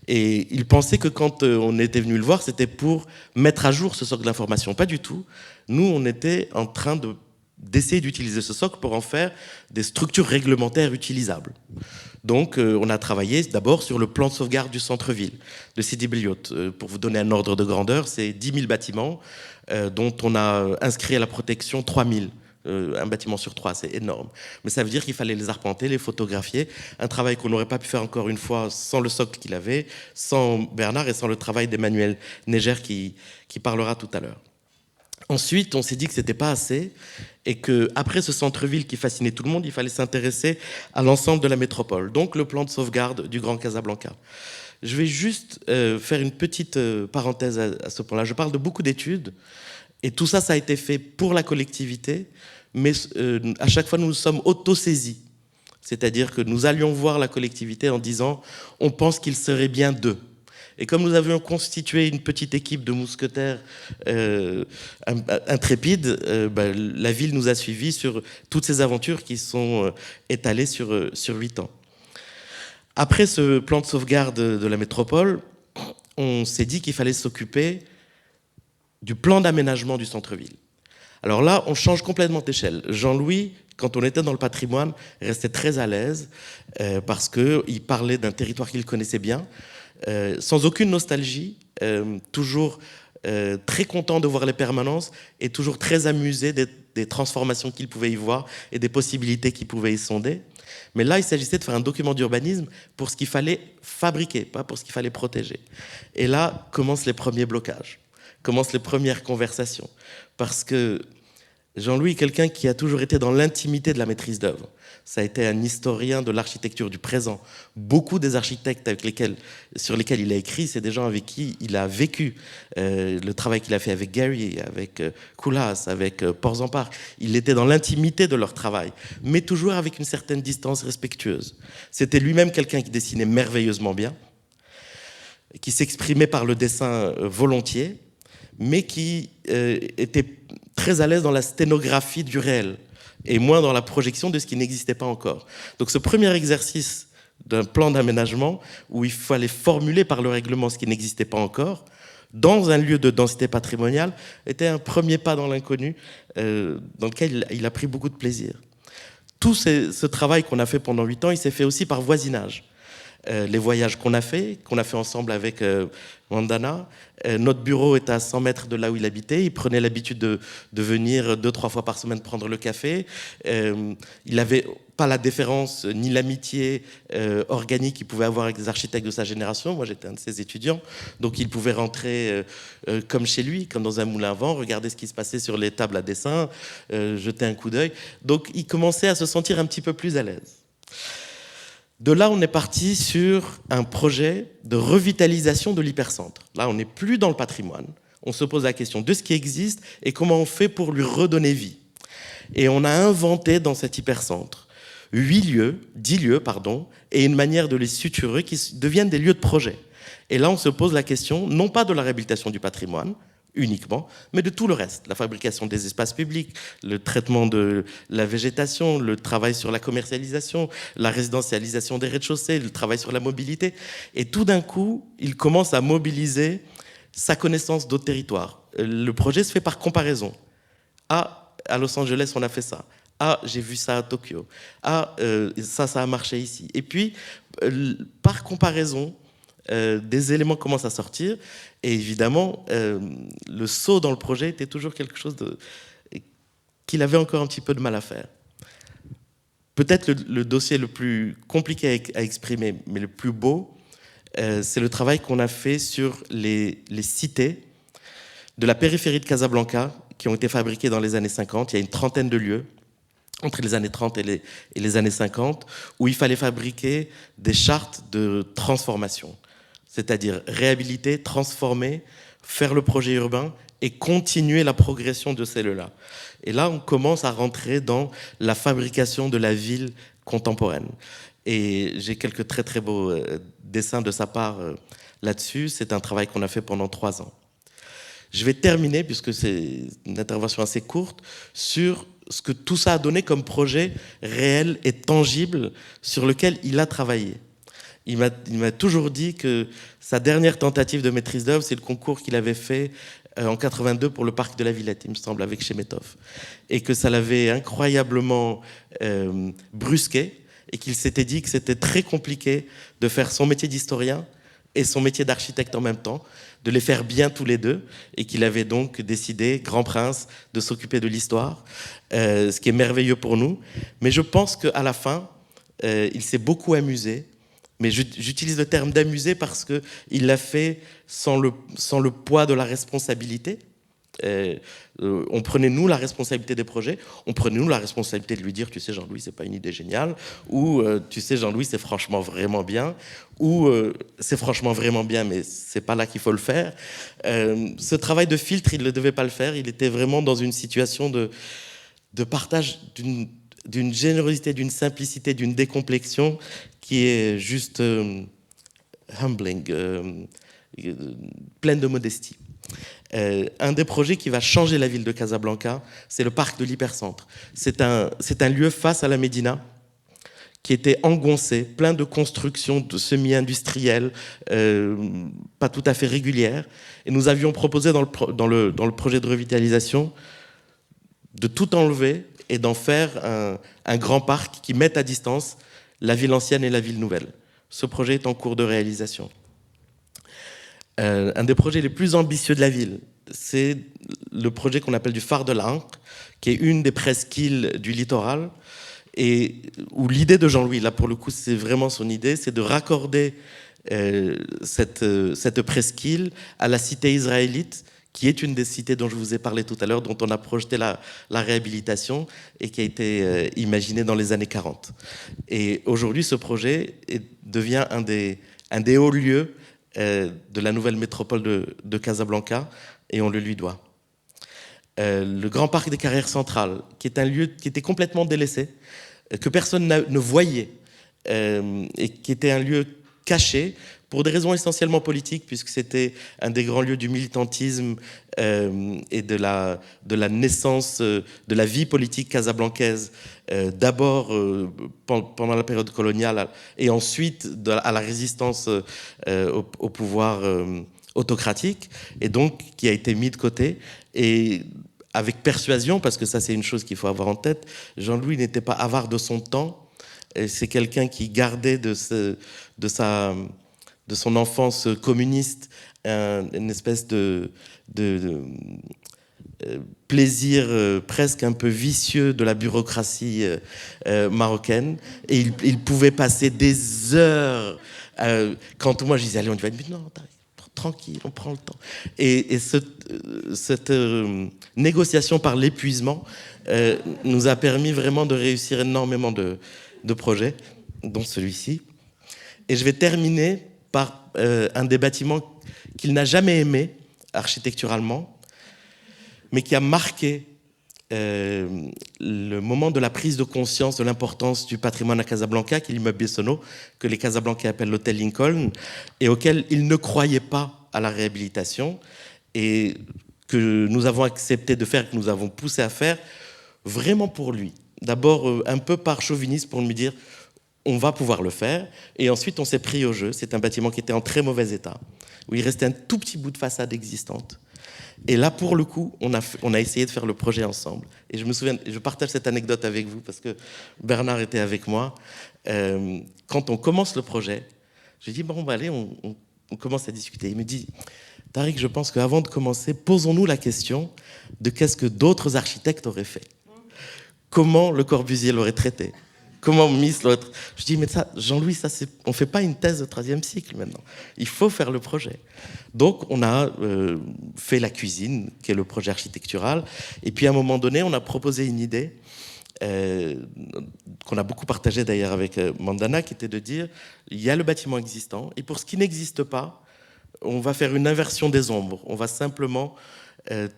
C: Et il pensait que quand on était venu le voir, c'était pour mettre à jour ce socle d'information. Pas du tout. Nous, on était en train d'essayer d'utiliser ce socle pour en faire des structures réglementaires utilisables. Donc, on a travaillé d'abord sur le plan de sauvegarde du centre-ville de Sidi Beliout. Pour vous donner un ordre de grandeur, c'est 10 000 bâtiments dont on a inscrit à la protection 3 000. Un bâtiment sur 3, c'est énorme. Mais ça veut dire qu'il fallait les arpenter, les photographier. Un travail qu'on n'aurait pas pu faire encore une fois sans le socle qu'il avait, sans Bernard et sans le travail d'Emmanuel Neger qui parlera tout à l'heure. Ensuite, on s'est dit que c'était pas assez et qu'après ce centre-ville qui fascinait tout le monde, il fallait s'intéresser à l'ensemble de la métropole. Donc le plan de sauvegarde du Grand Casablanca. Je vais juste faire une petite parenthèse à ce point-là. Je parle de beaucoup d'études. Et tout ça, ça a été fait pour la collectivité, mais à chaque fois, nous nous sommes auto-saisis. C'est-à-dire que nous allions voir la collectivité en disant « on pense qu'il serait bien d'eux ». Et comme nous avions constitué une petite équipe de mousquetaires intrépides, la ville nous a suivis sur toutes ces aventures qui sont étalées sur 8 ans. Après ce plan de sauvegarde de la métropole, on s'est dit qu'il fallait s'occuper du plan d'aménagement du centre-ville. Alors là, on change complètement d'échelle. Jean-Louis, quand on était dans le patrimoine, restait très à l'aise parce qu'il parlait d'un territoire qu'il connaissait bien, sans aucune nostalgie, toujours très content de voir les permanences et toujours très amusé des transformations qu'il pouvait y voir et des possibilités qu'il pouvait y sonder. Mais là, il s'agissait de faire un document d'urbanisme pour ce qu'il fallait fabriquer, pas pour ce qu'il fallait protéger. Et là, commencent les premiers blocages, commencent les premières conversations. Parce que Jean-Louis est quelqu'un qui a toujours été dans l'intimité de la maîtrise d'œuvre. Ça a été un historien de l'architecture du présent. Beaucoup des architectes sur lesquels il a écrit, c'est des gens avec qui il a vécu. Le travail qu'il a fait avec Gehry, avec Koolhaas, avec Portzamparc, il était dans l'intimité de leur travail, mais toujours avec une certaine distance respectueuse. C'était lui-même quelqu'un qui dessinait merveilleusement bien, qui s'exprimait par le dessin volontiers, mais qui était très à l'aise dans la sténographie du réel et moins dans la projection de ce qui n'existait pas encore. Donc ce premier exercice d'un plan d'aménagement où il fallait formuler par le règlement ce qui n'existait pas encore, dans un lieu de densité patrimoniale, était un premier pas dans l'inconnu dans lequel il a pris beaucoup de plaisir. Tout ce travail qu'on a fait pendant 8 ans, il s'est fait aussi par voisinage. Les voyages qu'on a fait ensemble avec Mandana. Notre bureau était à 100 mètres de là où il habitait. Il prenait l'habitude de venir 2-3 fois par semaine prendre le café. Il n'avait pas la déférence ni l'amitié organique qu'il pouvait avoir avec des architectes de sa génération. Moi, j'étais un de ses étudiants. Donc, il pouvait rentrer comme chez lui, comme dans un moulin à vent, regarder ce qui se passait sur les tables à dessin, jeter un coup d'œil. Donc, il commençait à se sentir un petit peu plus à l'aise. De là, on est parti sur un projet de revitalisation de l'hypercentre. Là, on n'est plus dans le patrimoine. On se pose la question de ce qui existe et comment on fait pour lui redonner vie. Et on a inventé dans cet hypercentre 10 lieux, et une manière de les suturer qui deviennent des lieux de projet. Et là, on se pose la question, non pas de la réhabilitation du patrimoine, uniquement, mais de tout le reste. La fabrication des espaces publics, le traitement de la végétation, le travail sur la commercialisation, la résidentialisation des rez-de-chaussée, le travail sur la mobilité. Et tout d'un coup, il commence à mobiliser sa connaissance d'autres territoires. Le projet se fait par comparaison. À Los Angeles, on a fait ça. J'ai vu ça à Tokyo. Ça a marché ici. Et puis, par comparaison, des éléments commencent à sortir et évidemment le saut dans le projet était toujours quelque chose qu'il avait encore un petit peu de mal à faire. Peut-être le dossier le plus compliqué à exprimer, mais le plus beau, c'est le travail qu'on a fait sur les cités de la périphérie de Casablanca qui ont été fabriquées dans les années 50. Il y a une trentaine de lieux entre les années 30 et les années 50 où il fallait fabriquer des chartes de transformation. C'est-à-dire réhabiliter, transformer, faire le projet urbain et continuer la progression de celles-là. Et là, on commence à rentrer dans la fabrication de la ville contemporaine. Et j'ai quelques très très beaux dessins de sa part là-dessus. C'est un travail qu'on a fait pendant 3 ans. Je vais terminer, puisque c'est une intervention assez courte, sur ce que tout ça a donné comme projet réel et tangible sur lequel il a travaillé. Il m'a toujours dit que sa dernière tentative de maîtrise d'œuvre, c'est le concours qu'il avait fait en 82 pour le parc de la Villette, il me semble, avec Chemetov. Et que ça l'avait incroyablement brusqué et qu'il s'était dit que c'était très compliqué de faire son métier d'historien et son métier d'architecte en même temps, de les faire bien tous les deux, et qu'il avait donc décidé, grand prince, de s'occuper de l'histoire, ce qui est merveilleux pour nous. Mais je pense qu'à la fin, il s'est beaucoup amusé. Mais j'utilise le terme d'amuser parce qu'il l'a fait sans le poids de la responsabilité. On prenait nous la responsabilité des projets, on prenait nous la responsabilité de lui dire, tu sais Jean-Louis, c'est pas une idée géniale, ou tu sais Jean-Louis, c'est franchement vraiment bien, ou c'est franchement vraiment bien, mais c'est pas là qu'il faut le faire. Ce travail de filtre, il ne devait pas le faire, il était vraiment dans une situation de partage d'une générosité, d'une simplicité, d'une décomplexion qui est juste humbling, pleine de modestie. Un des projets qui va changer la ville de Casablanca, c'est le parc de l'Hypercentre. C'est un lieu face à la Médina, qui était engoncé, plein de constructions de semi-industrielles, pas tout à fait régulières. Et nous avions proposé dans le projet de revitalisation de tout enlever et d'en faire un grand parc qui mette à distance la ville ancienne et la ville nouvelle. Ce projet est en cours de réalisation. Un des projets les plus ambitieux de la ville, c'est le projet qu'on appelle du phare de l'Ancre, qui est une des presqu'îles du littoral, et où l'idée de Jean-Louis, là pour le coup c'est vraiment son idée, c'est de raccorder cette presqu'île à la cité israélite, qui est une des cités dont je vous ai parlé tout à l'heure, dont on a projeté la réhabilitation et qui a été imaginée dans les années 40. Et aujourd'hui, ce projet devient un des hauts lieux de la nouvelle métropole de Casablanca, et on le lui doit. Le Grand Parc des Carrières Centrales, qui est un lieu qui était complètement délaissé, que personne ne voyait, et qui était un lieu caché, pour des raisons essentiellement politiques, puisque c'était un des grands lieux du militantisme et de la naissance de la vie politique casablancaise, d'abord pendant la période coloniale et ensuite à la résistance au pouvoir autocratique, et donc qui a été mis de côté. Et avec persuasion, parce que ça c'est une chose qu'il faut avoir en tête, Jean-Louis n'était pas avare de son temps, c'est quelqu'un qui gardait de son enfance communiste une espèce de plaisir presque un peu vicieux de la bureaucratie marocaine, et il pouvait passer des heures quand moi je disais allez on y va, mais non tranquille, on prend le temps, et cette négociation par l'épuisement nous a permis vraiment de réussir énormément de projets, dont celui-ci. Et je vais terminer par un des bâtiments qu'il n'a jamais aimé architecturalement, mais qui a marqué le moment de la prise de conscience de l'importance du patrimoine à Casablanca, qui est l'immeuble Bessonneau, que les Casablancais appellent l'hôtel Lincoln, et auquel ils ne croyaient pas à la réhabilitation, et que nous avons accepté de faire, que nous avons poussé à faire, vraiment pour lui. D'abord un peu par chauvinisme, pour lui dire on va pouvoir le faire, et ensuite on s'est pris au jeu. C'est un bâtiment qui était en très mauvais état, où il restait un tout petit bout de façade existante. Et là, pour le coup, on a essayé de faire le projet ensemble. Et je me souviens, je partage cette anecdote avec vous, parce que Bernard était avec moi. Quand on commence le projet, je lui dis, bon, allez, on commence à discuter. Il me dit, Tariq, je pense qu'avant de commencer, posons-nous la question de qu'est-ce que d'autres architectes auraient fait. Comment Le Corbusier l'aurait traité? Comment Miss l'aurait traité? Je dis, mais ça, Jean-Louis, on ne fait pas une thèse de 3e cycle maintenant. Il faut faire le projet. Donc, on a fait la cuisine, qui est le projet architectural. Et puis, à un moment donné, on a proposé une idée qu'on a beaucoup partagée d'ailleurs avec Mandana, qui était de dire, il y a le bâtiment existant, et pour ce qui n'existe pas, on va faire une inversion des ombres. On va simplement...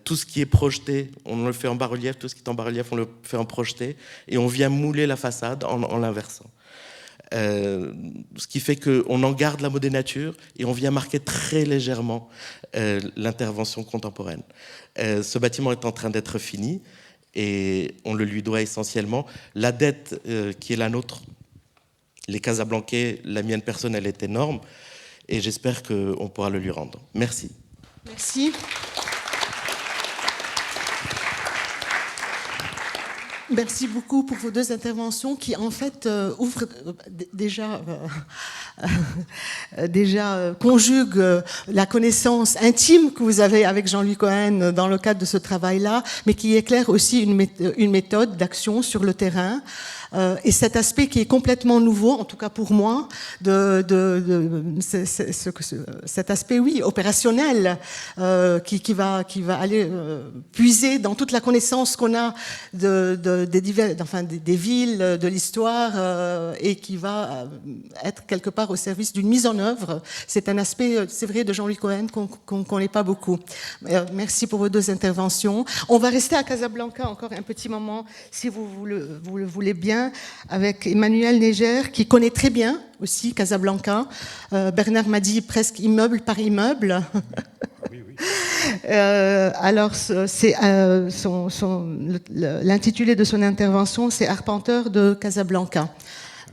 C: tout ce qui est projeté, on le fait en bas-relief, tout ce qui est en bas-relief, on le fait en projeté, et on vient mouler la façade en l'inversant. Ce qui fait qu'on en garde la modénature et on vient marquer très légèrement l'intervention contemporaine. Ce bâtiment est en train d'être fini et on le lui doit essentiellement. La dette qui est la nôtre, les Casablancais, la mienne personnelle est énorme, et j'espère qu'on pourra le lui rendre. Merci.
A: Merci. Merci beaucoup pour vos deux interventions qui, en fait, ouvrent déjà conjuguent la connaissance intime que vous avez avec Jean-Louis Cohen dans le cadre de ce travail-là, mais qui éclaire aussi une méthode d'action sur le terrain. Et cet aspect qui est complètement nouveau, en tout cas pour moi, cet aspect, oui, opérationnel, qui va aller puiser dans toute la connaissance qu'on a des villes, de l'histoire, et qui va être quelque part au service d'une mise en œuvre. C'est un aspect, c'est vrai, de Jean-Louis Cohen qu'on ne connaît pas beaucoup. Merci pour vos deux interventions. On va rester à Casablanca encore un petit moment, si vous le voulez bien, avec Emmanuel Neger, qui connaît très bien aussi Casablanca. Bernard m'a dit presque immeuble par immeuble. Oui, oui. Alors, l'intitulé de son intervention, c'est Arpenteur de Casablanca.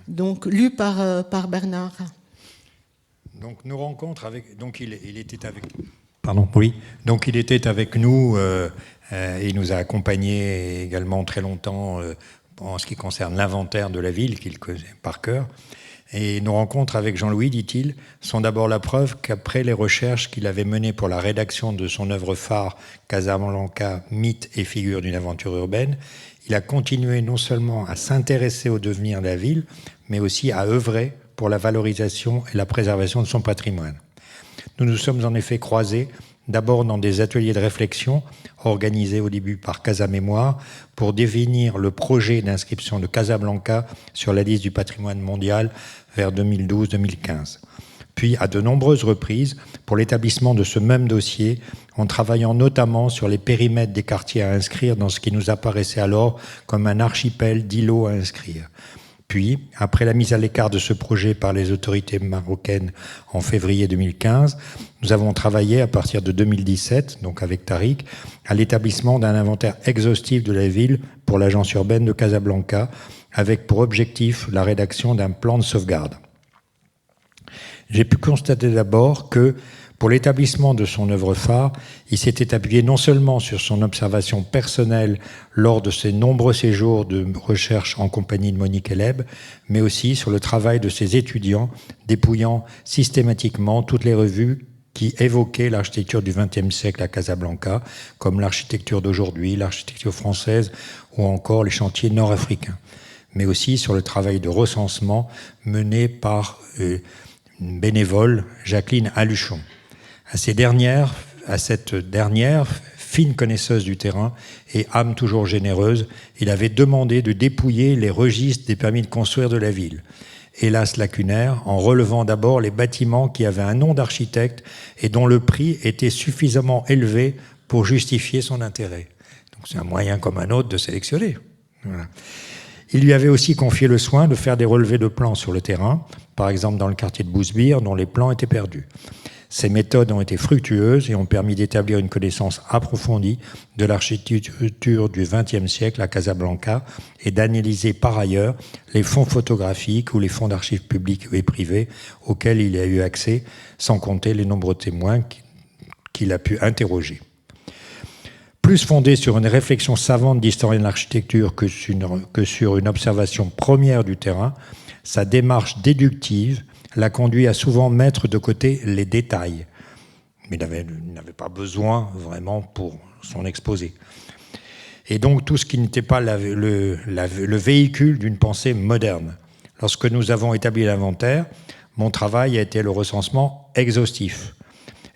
A: Donc, lu par Bernard.
B: Donc, nos rencontres avec. Donc, il était avec. Pardon, oui. Donc, il était avec nous. Il nous a accompagnés également très longtemps en ce qui concerne l'inventaire de la ville, qu'il connaissait par cœur. Et nos rencontres avec Jean-Louis, dit-il, sont d'abord la preuve qu'après les recherches qu'il avait menées pour la rédaction de son œuvre phare Casablanca, mythe et figure d'une aventure urbaine, il a continué non seulement à s'intéresser au devenir de la ville, mais aussi à œuvrer pour la valorisation et la préservation de son patrimoine. Nous nous sommes en effet croisés, d'abord dans des ateliers de réflexion organisés au début par Casa Mémoire pour définir le projet d'inscription de Casablanca sur la liste du patrimoine mondial vers 2012-2015. Puis à de nombreuses reprises pour l'établissement de ce même dossier en travaillant notamment sur les périmètres des quartiers à inscrire dans ce qui nous apparaissait alors comme un archipel d'îlots à inscrire. Puis, après la mise à l'écart de ce projet par les autorités marocaines en février 2015, nous avons travaillé à partir de 2017, donc avec Tariq, à l'établissement d'un inventaire exhaustif de la ville pour l'agence urbaine de Casablanca, avec pour objectif la rédaction d'un plan de sauvegarde. J'ai pu constater d'abord que, pour l'établissement de son œuvre phare, il s'était appuyé non seulement sur son observation personnelle lors de ses nombreux séjours de recherche en compagnie de Monique Eleb, mais aussi sur le travail de ses étudiants, dépouillant systématiquement toutes les revues qui évoquaient l'architecture du XXe siècle à Casablanca, comme l'architecture d'aujourd'hui, l'architecture française ou encore les chantiers nord-africains, mais aussi sur le travail de recensement mené par une bénévole, Jacqueline Aluchon. À cette dernière, fine connaisseuse du terrain et âme toujours généreuse, il avait demandé de dépouiller les registres des permis de construire de la ville. Hélas lacunaire, en relevant d'abord les bâtiments qui avaient un nom d'architecte et dont le prix était suffisamment élevé pour justifier son intérêt. Donc c'est un moyen comme un autre de sélectionner. Voilà. Il lui avait aussi confié le soin de faire des relevés de plans sur le terrain, par exemple dans le quartier de Bousbir, dont les plans étaient perdus. Ces méthodes ont été fructueuses et ont permis d'établir une connaissance approfondie de l'architecture du XXe siècle à Casablanca et d'analyser par ailleurs les fonds photographiques ou les fonds d'archives publiques et privés auxquels il a eu accès, sans compter les nombreux témoins qu'il a pu interroger. Plus fondé sur une réflexion savante d'historien de l'architecture que sur une observation première du terrain, sa démarche déductive l'a conduit à souvent mettre de côté les détails. Mais il n'avait pas besoin vraiment pour son exposé. Et donc tout ce qui n'était pas le véhicule d'une pensée moderne. Lorsque nous avons établi l'inventaire, mon travail a été le recensement exhaustif.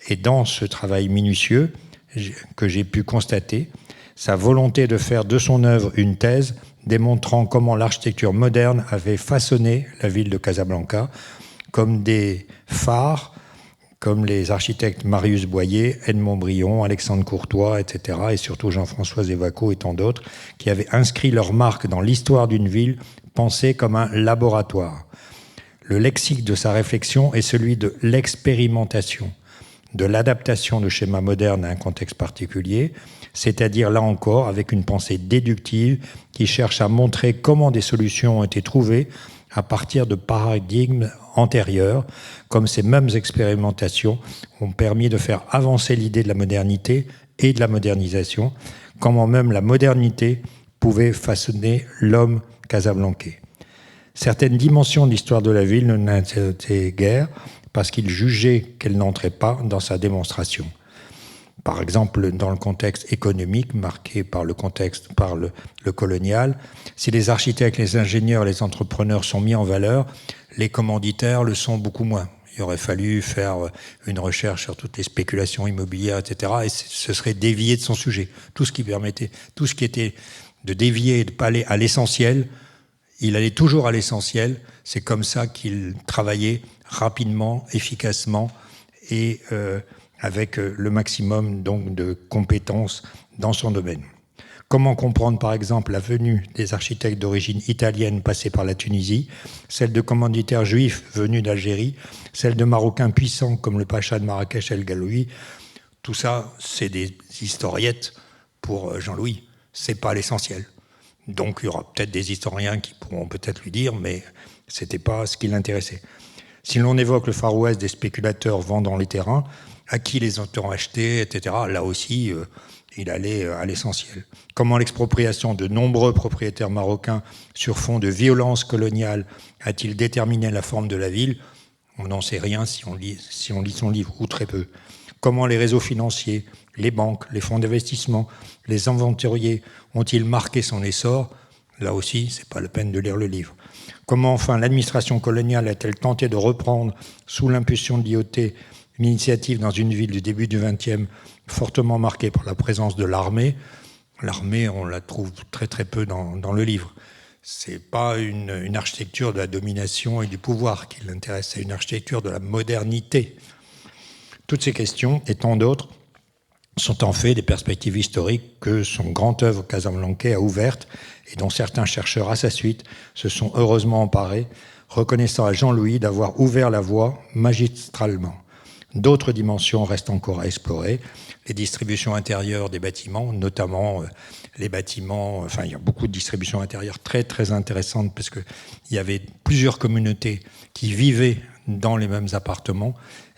B: Et dans ce travail minutieux que j'ai pu constater, sa volonté de faire de son œuvre une thèse démontrant comment l'architecture moderne avait façonné la ville de Casablanca, comme des phares, comme les architectes Marius Boyer, Edmond Brion, Alexandre Courtois, etc., et surtout Jean-François Zévaco et tant d'autres, qui avaient inscrit leur marque dans l'histoire d'une ville pensée comme un laboratoire. Le lexique de sa réflexion est celui de l'expérimentation, de l'adaptation de schémas modernes à un contexte particulier, c'est-à-dire là encore avec une pensée déductive qui cherche à montrer comment des solutions ont été trouvées à partir de paradigmes antérieurs, comme ces mêmes expérimentations ont permis de faire avancer l'idée de la modernité et de la modernisation, comment même la modernité pouvait façonner l'homme casablancais. Certaines dimensions de l'histoire de la ville ne n'intéressaient guère parce qu'il jugeait qu'elle n'entrait pas dans sa démonstration. Par exemple, dans le contexte économique, marqué par le colonial, si les architectes, les ingénieurs, les entrepreneurs sont mis en valeur, les commanditaires le sont beaucoup moins. Il aurait fallu faire une recherche sur toutes les spéculations immobilières, etc., et ce serait dévié de son sujet. Tout ce qui était de dévier et de pas aller à l'essentiel, il allait toujours à l'essentiel. C'est comme ça qu'il travaillait rapidement, efficacement et avec le maximum donc, de compétences dans son domaine. Comment comprendre par exemple la venue des architectes d'origine italienne passés par la Tunisie, celle de commanditaires juifs venus d'Algérie, celle de Marocains puissants comme le Pacha de Marrakech El Galoui? Tout ça, c'est des historiettes pour Jean-Louis. C'est pas l'essentiel. Donc il y aura peut-être des historiens qui pourront peut-être lui dire, mais c'était pas ce qui l'intéressait. Si l'on évoque le Far West des spéculateurs vendant les terrains, à qui les ont achetés, etc., là aussi, il allait à l'essentiel. Comment l'expropriation de nombreux propriétaires marocains sur fond de violence coloniale a-t-il déterminé la forme de la ville? On n'en sait rien si on lit son livre, ou très peu. Comment les réseaux financiers, les banques, les fonds d'investissement, les aventuriers ont-ils marqué son essor? Là aussi, ce n'est pas la peine de lire le livre. Comment enfin l'administration coloniale a-t-elle tenté de reprendre, sous l'impulsion de l'IOT, une initiative dans une ville du début du XXe, fortement marquée par la présence de l'armée? L'armée, on la trouve très très peu dans le livre. Ce n'est pas une architecture de la domination et du pouvoir qui l'intéresse, c'est une architecture de la modernité. Toutes ces questions, et tant d'autres, sont en fait des perspectives historiques que son grand œuvre casablancais a ouvertes et dont certains chercheurs à sa suite se sont heureusement emparés, reconnaissant à Jean-Louis d'avoir ouvert la voie magistralement. D'autres dimensions restent encore à explorer. Les distributions intérieures des bâtiments, notamment les bâtiments, enfin il y a beaucoup de distributions intérieures très très intéressantes parce qu'il y avait plusieurs communautés qui vivaient dans les mêmes appartements.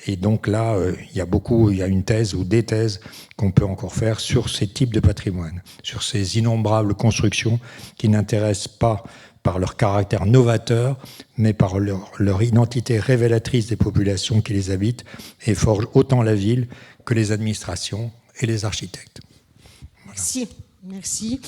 B: Et donc là, il y a une thèse ou des thèses qu'on peut encore faire sur ces types de patrimoine, sur ces innombrables constructions qui n'intéressent pas par leur caractère novateur, mais par leur identité révélatrice des populations qui les habitent et forgent autant la ville que les administrations et les architectes. Voilà.
A: Merci.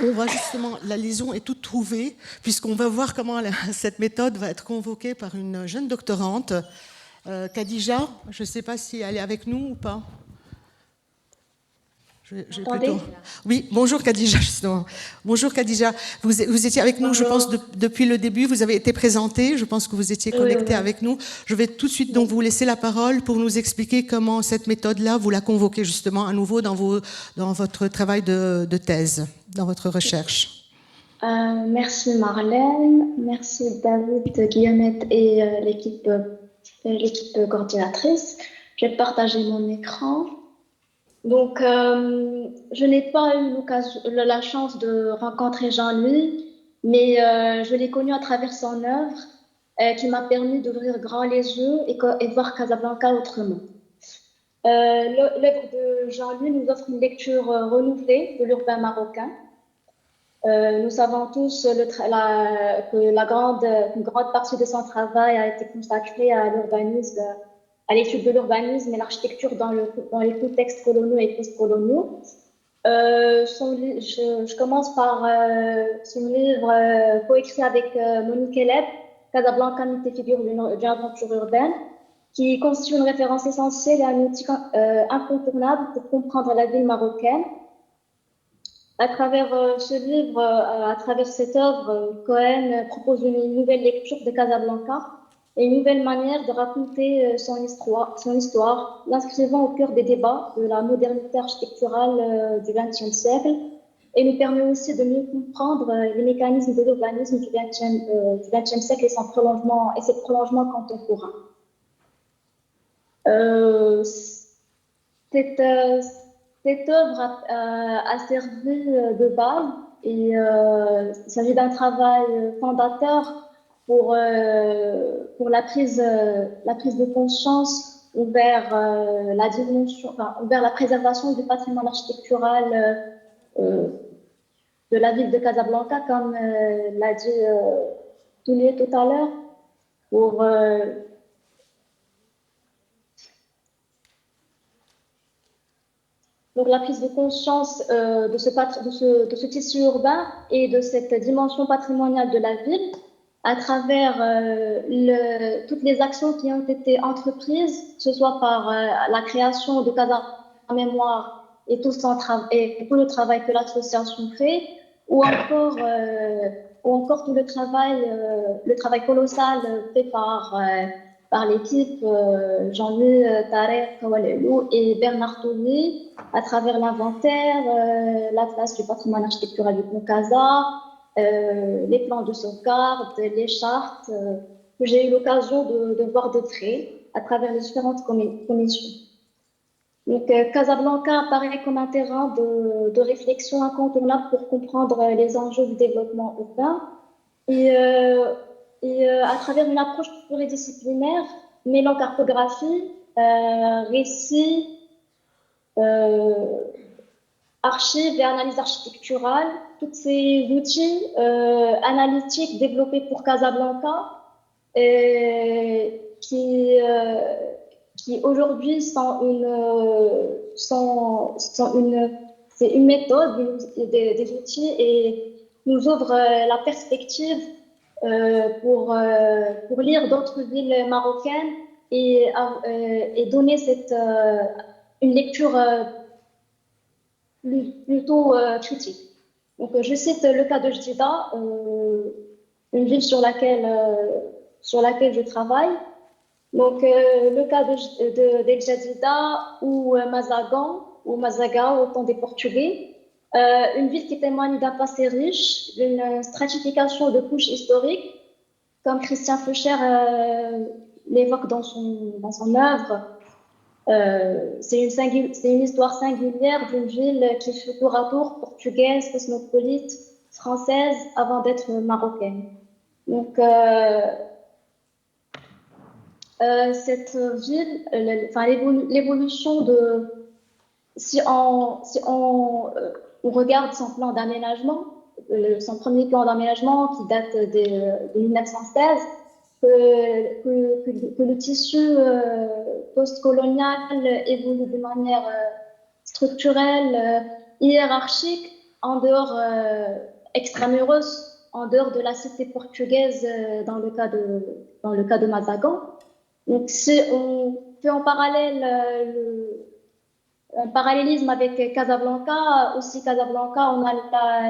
A: On va justement, la liaison est toute trouvée, puisqu'on va voir comment cette méthode va être convoquée par une jeune doctorante, Khadija. Je ne sais pas si elle est avec nous ou pas. Oui, bonjour Khadija, justement. Bonjour Khadija, vous étiez avec nous, je pense, depuis le début, vous avez été présentée, je pense que vous étiez connectée avec nous. Je vais tout de suite donc vous laisser la parole pour nous expliquer comment cette méthode-là, vous la convoquez justement à nouveau dans votre travail de thèse, dans votre recherche.
D: Merci Marlène, merci David, Guillemette et l'équipe coordinatrice. Je vais partager mon écran. Donc, je n'ai pas eu la chance de rencontrer Jean-Louis, mais je l'ai connu à travers son œuvre qui m'a permis d'ouvrir grand les yeux et voir Casablanca autrement. L'œuvre de Jean-Louis nous offre une lecture renouvelée de l'urbain marocain. Nous savons tous que une grande partie de son travail a été consacrée à l'urbanisme, à l'étude de l'urbanisme et l'architecture dans les contextes coloniaux et post-coloniaux. Je commence par son livre coécrit avec Monique Eleb, Casablanca, mythe et figure d'une aventure urbaine, qui constitue une référence essentielle et un outil incontournable pour comprendre la ville marocaine. À travers ce livre, à travers cette œuvre, Cohen propose une nouvelle lecture de Casablanca et une nouvelle manière de raconter son histoire, l'inscrivant au cœur des débats de la modernité architecturale du XXe siècle, et nous permet aussi de mieux comprendre les mécanismes de l'urbanisme du XXe siècle et ses prolongements contemporains. Cette œuvre a servi de base et il s'agit d'un travail fondateur pour la prise de conscience vers vers la préservation du patrimoine architectural de la ville de Casablanca, comme l'a dit Toulier tout à l'heure, pour donc la prise de conscience de ce tissu urbain et de cette dimension patrimoniale de la ville à travers toutes les actions qui ont été entreprises, que ce soit par la création de Casa Mémoire et tout le travail que l'association fait, ou encore ou encore tout le travail colossal fait par l'équipe Jean-Louis Tarek Kawalelou et Bernard Tony à travers l'inventaire, l'atlas du patrimoine architectural du Pont-Casa, les plans de sauvegarde, les chartes que j'ai eu l'occasion de voir de près à travers les différentes commissions. Donc, Casablanca apparaît comme un terrain de réflexion incontournable pour comprendre les enjeux du développement urbain et à travers une approche pluridisciplinaire mêlant cartographie, récit, archives et analyse architecturale, tous ces outils analytiques développés pour Casablanca qui aujourd'hui sont c'est une méthode, des outils et nous ouvrent la perspective pour lire d'autres villes marocaines et donner une lecture plutôt critique. Donc, je cite le cas de Jdida, une ville sur laquelle je travaille. Donc, le cas d'El Jadida ou Mazagan, ou Mazaga au temps des Portugais, une ville qui témoigne d'un passé riche, d'une stratification de couches historiques, comme Christian Feucher l'évoque dans son œuvre. C'est une histoire singulière d'une ville qui fut tour à tour portugaise, cosmopolite, française, avant d'être marocaine. Donc, cette ville, l'évolution si on regarde son plan d'aménagement, son premier plan d'aménagement qui date de 1916, que le tissu postcolonial évolue de manière structurelle, hiérarchique, en dehors extramuros, en dehors de la cité portugaise dans le cas de Mazagan. Donc, si on fait un parallélisme avec Casablanca, aussi Casablanca, on a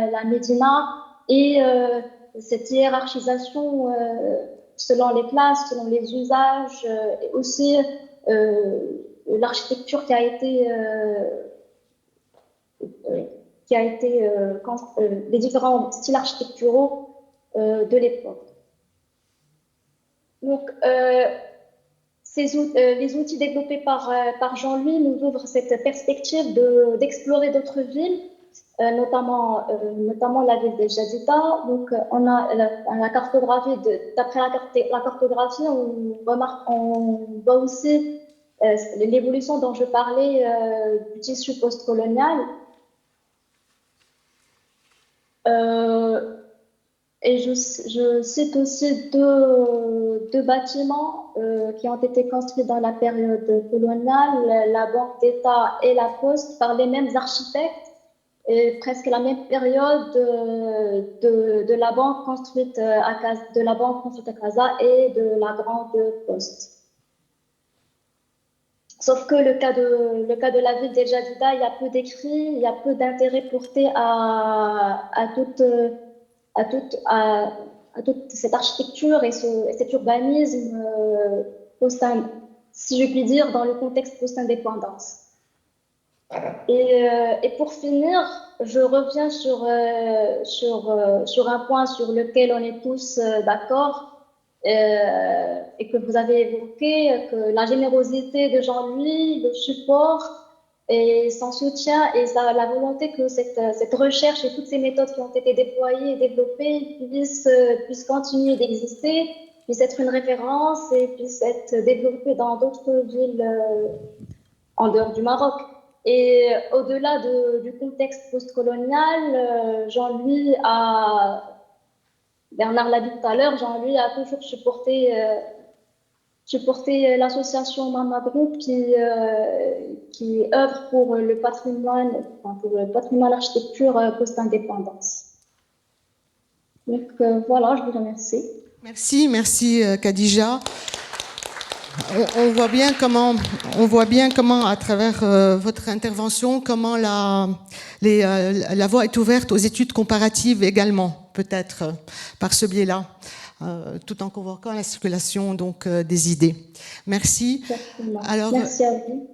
D: la Médina et cette hiérarchisation selon les places, selon les usages, et aussi l'architecture qui a été les différents styles architecturaux de l'époque. Donc, les outils développés par Jean-Louis nous ouvrent cette perspective d'explorer d'autres villes, notamment la ville de Jadida. Donc, on a la cartographie. D'après la cartographie, on voit aussi l'évolution dont je parlais du tissu postcolonial. Et je cite aussi deux bâtiments qui ont été construits dans la période coloniale, la Banque d'État et la Poste, par les mêmes architectes, et presque la même période de la banque construite à Casa et de la Grande Poste. Sauf que le cas de la ville d'El Jadida, il y a peu d'écrits, il y a peu d'intérêt porté à toute cette architecture et cet urbanisme si je puis dire, dans le contexte post-indépendance. Et pour finir, je reviens sur un point sur lequel on est tous d'accord et que vous avez évoqué, que la générosité de Jean-Louis, le support et son soutien et la volonté que cette recherche et toutes ces méthodes qui ont été déployées et développées puissent continuer d'exister, puissent être une référence et puissent être développées dans d'autres villes en dehors du Maroc. Et au-delà du contexte postcolonial, Jean-Louis Bernard l'a dit tout à l'heure, Jean-Louis a toujours supporté l'association Mama Group qui œuvre pour le patrimoine architecture post-indépendance. Donc voilà, je vous remercie.
A: Merci Khadija. On voit bien comment à travers votre intervention, comment la voie est ouverte aux études comparatives également. peut-être par ce biais-là, tout en convoquant la circulation donc, des idées. Merci. Alors,
D: merci à vous.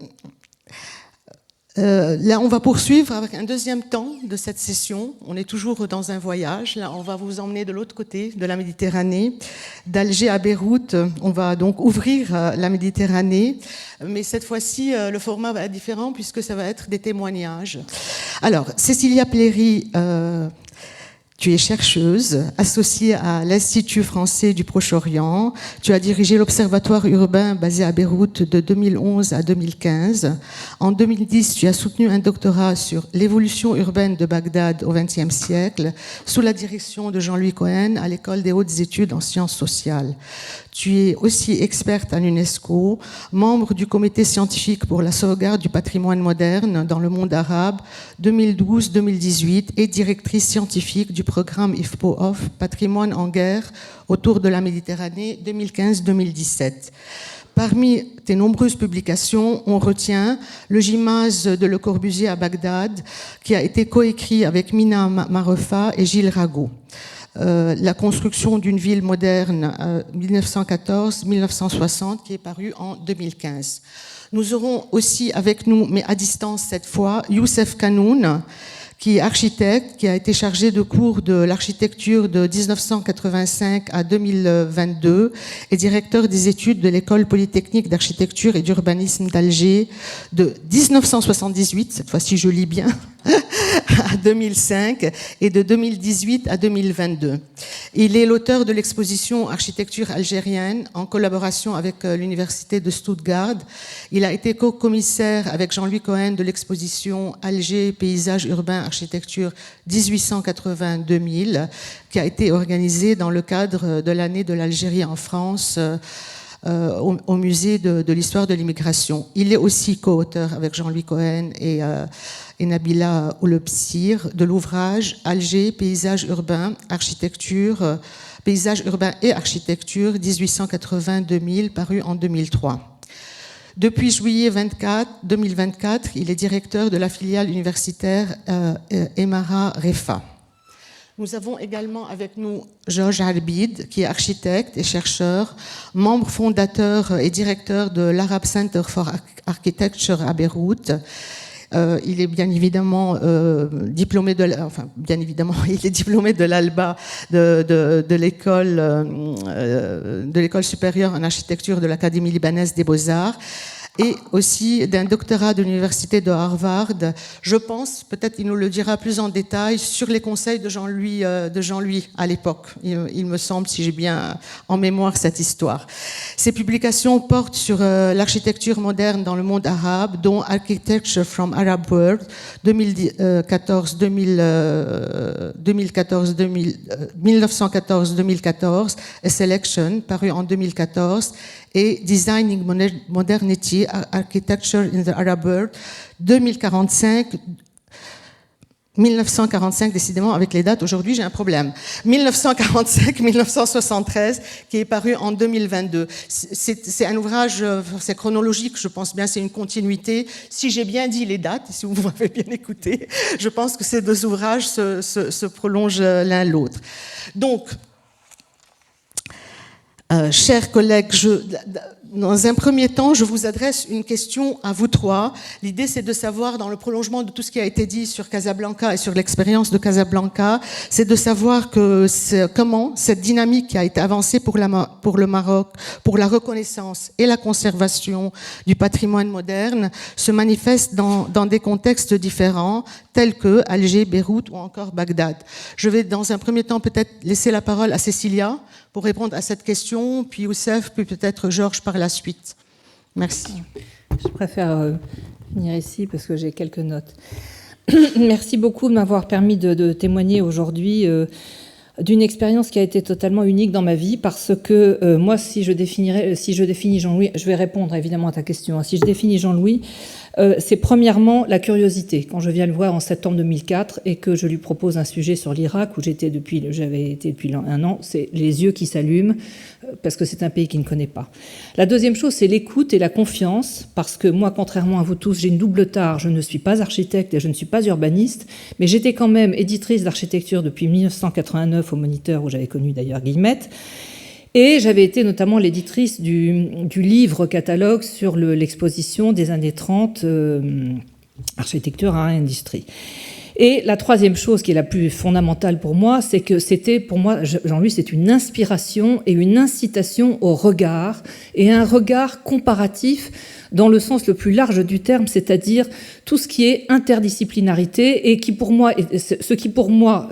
A: Là, on va poursuivre avec un deuxième temps de cette session. On est toujours dans un voyage. Là, on va vous emmener de l'autre côté de la Méditerranée, d'Alger à Beyrouth. On va donc ouvrir la Méditerranée, mais cette fois-ci, le format va être différent puisque ça va être des témoignages. Alors, Cécilia Pléry, tu es chercheuse associée à l'Institut français du Proche-Orient. Tu as dirigé l'Observatoire urbain basé à Beyrouth de 2011 à 2015. En 2010, tu as soutenu un doctorat sur l'évolution urbaine de Bagdad au XXe siècle sous la direction de Jean-Louis Cohen à l'École des hautes études en sciences sociales. Tu es aussi experte à l'UNESCO, membre du comité scientifique pour la sauvegarde du patrimoine moderne dans le monde arabe 2012-2018 et directrice scientifique du programme IFPO-OFF Patrimoine en guerre autour de la Méditerranée 2015-2017. Parmi tes nombreuses publications, on retient le gymnase de Le Corbusier à Bagdad, qui a été coécrit avec Mina Marefa et Gilles Rago. La construction d'une ville moderne 1914-1960 qui est paru en 2015. Nous aurons aussi avec nous, mais à distance cette fois, Youssef Kanoun, qui est architecte, qui a été chargé de cours de l'architecture de 1985 à 2022 et directeur des études de l'École polytechnique d'architecture et d'urbanisme d'Alger de 1978, cette fois-ci je lis bien, à 2005 et de 2018 à 2022. Il est l'auteur de l'exposition Architecture algérienne en collaboration avec l'Université de Stuttgart. Il a été co-commissaire avec Jean-Louis Cohen de l'exposition Alger, paysage urbain, architecture 1880-2000 qui a été organisée dans le cadre de l'année de l'Algérie en France au musée de l'histoire de l'immigration. Il est aussi co-auteur avec Jean-Louis Cohen et Nabila Oulepsir de l'ouvrage Alger, paysage urbain, architecture, paysage urbain et architecture 1880-2000 paru en 2003. Depuis juillet 2024, il est directeur de la filiale universitaire Emara Refa. Nous avons également avec nous Georges Arbid, qui est architecte et chercheur, membre fondateur et directeur de l'Arab Center for Architecture à Beyrouth. Il est bien évidemment diplômé de l'ALBA de l'école supérieure en architecture de l'Académie libanaise des Beaux-Arts et aussi d'un doctorat de l'université de Harvard. Je pense, peut-être il nous le dira plus en détail, sur les conseils de Jean-Louis à l'époque. Il me semble, si j'ai bien en mémoire cette histoire. Ces publications portent sur l'architecture moderne dans le monde arabe, dont Architecture from Arab World 1914-2014, A Selection, paru en 2014, et Designing Modernity, Architecture in the Arab World, 1945, décidément, avec les dates, aujourd'hui j'ai un problème. 1945-1973, qui est paru en 2022. C'est un ouvrage, c'est chronologique, je pense bien, c'est une continuité. Si j'ai bien dit les dates, si vous m'avez bien écouté, je pense que ces deux ouvrages se prolongent l'un l'autre. Donc, chers collègues, dans un premier temps, je vous adresse une question à vous trois. L'idée, c'est de savoir, dans le prolongement de tout ce qui a été dit sur Casablanca et sur l'expérience de Casablanca, c'est de savoir comment cette dynamique qui a été avancée pour le Maroc, pour la reconnaissance et la conservation du patrimoine moderne, se manifeste dans des contextes différents, tels que Alger, Beyrouth ou encore Bagdad. Je vais, dans un premier temps, peut-être laisser la parole à Cécilia pour répondre à cette question, puis Youssef, puis peut-être Georges par la suite. Merci.
E: Je préfère venir ici parce que j'ai quelques notes. Merci beaucoup de m'avoir permis de témoigner aujourd'hui d'une expérience qui a été totalement unique dans ma vie, parce que moi, si je définis Jean-Louis, je vais répondre évidemment à ta question, si je définis Jean-Louis, c'est premièrement la curiosité. Quand je viens le voir en septembre 2004 et que je lui propose un sujet sur l'Irak, où j'avais été depuis un an, c'est les yeux qui s'allument, parce que c'est un pays qu'il ne connaît pas. La deuxième chose, c'est l'écoute et la confiance, parce que moi, contrairement à vous tous, j'ai une double tare. Je ne suis pas architecte et je ne suis pas urbaniste, mais j'étais quand même éditrice d'architecture depuis 1989 2009 au Moniteur, où j'avais connu d'ailleurs Guillemette. Et j'avais été notamment l'éditrice du livre catalogue sur l'exposition des années 30, architecture à industrie. Et la troisième chose qui est la plus fondamentale pour moi, c'est que c'était, pour moi, Jean-Louis, c'est une inspiration et une incitation au regard, et un regard comparatif dans le sens le plus large du terme, c'est-à-dire tout ce qui est interdisciplinarité et qui pour moi,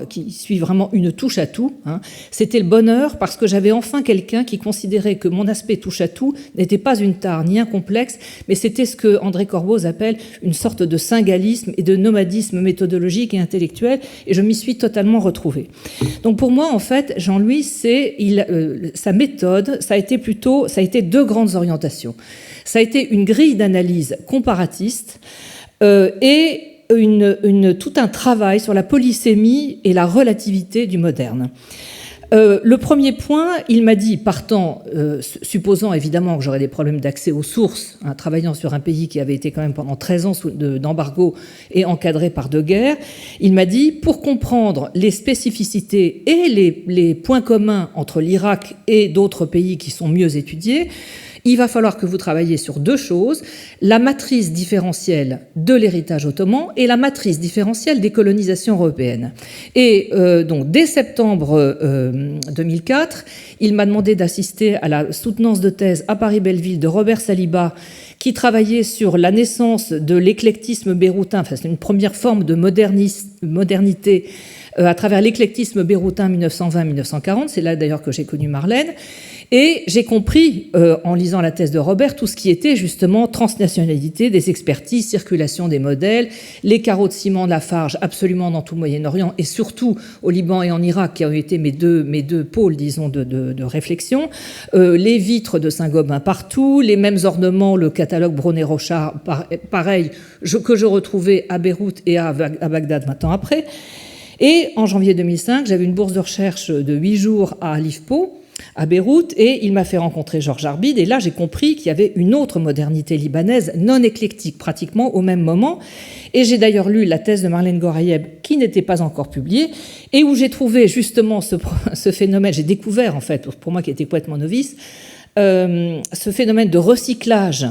E: qui suit vraiment une touche à tout, hein, c'était le bonheur parce que j'avais enfin quelqu'un qui considérait que mon aspect touche à tout n'était pas une tare ni un complexe, mais c'était ce que André Corboz appelle une sorte de syngalisme et de nomadisme méthodologique et intellectuel, et je m'y suis totalement retrouvée. Donc pour moi, en fait, Jean-Louis, sa méthode, ça a été deux grandes orientations. Ça a été une grille d'analyse comparatiste et tout un travail sur la polysémie et la relativité du moderne. Le premier point, il m'a dit, supposant évidemment que j'aurais des problèmes d'accès aux sources, hein, travaillant sur un pays qui avait été quand même pendant 13 ans d'embargo et encadré par deux guerres, il m'a dit, pour comprendre les spécificités et les points communs entre l'Irak et d'autres pays qui sont mieux étudiés, il va falloir que vous travailliez sur deux choses, la matrice différentielle de l'héritage ottoman et la matrice différentielle des colonisations européennes. Et donc, dès septembre 2004, il m'a demandé d'assister à la soutenance de thèse à Paris-Belleville de Robert Saliba, qui travaillait sur la naissance de l'éclectisme béroutin, enfin c'est une première forme de modernité à travers l'éclectisme béroutin 1920-1940, c'est là d'ailleurs que j'ai connu Marlène, et j'ai compris, en lisant la thèse de Robert, tout ce qui était justement transnationalité des expertises, circulation des modèles, les carreaux de ciment de Lafarge absolument dans tout le Moyen-Orient, et surtout au Liban et en Irak, qui ont été mes deux pôles, disons, de réflexion, les vitres de Saint-Gobain partout, les mêmes ornements, le catalogue Brunet-Rochard, pareil, que je retrouvais à Beyrouth et à Bagdad 20 ans après. Et en janvier 2005, j'avais une bourse de recherche de 8 jours à l'IFPO, à Beyrouth, et il m'a fait rencontrer Georges Arbide, et là j'ai compris qu'il y avait une autre modernité libanaise non éclectique, pratiquement au même moment, et j'ai d'ailleurs lu la thèse de Marlène Gorayeb, qui n'était pas encore publiée, et où j'ai trouvé justement ce phénomène, j'ai découvert en fait, pour moi qui étais complètement novice, ce phénomène de recyclage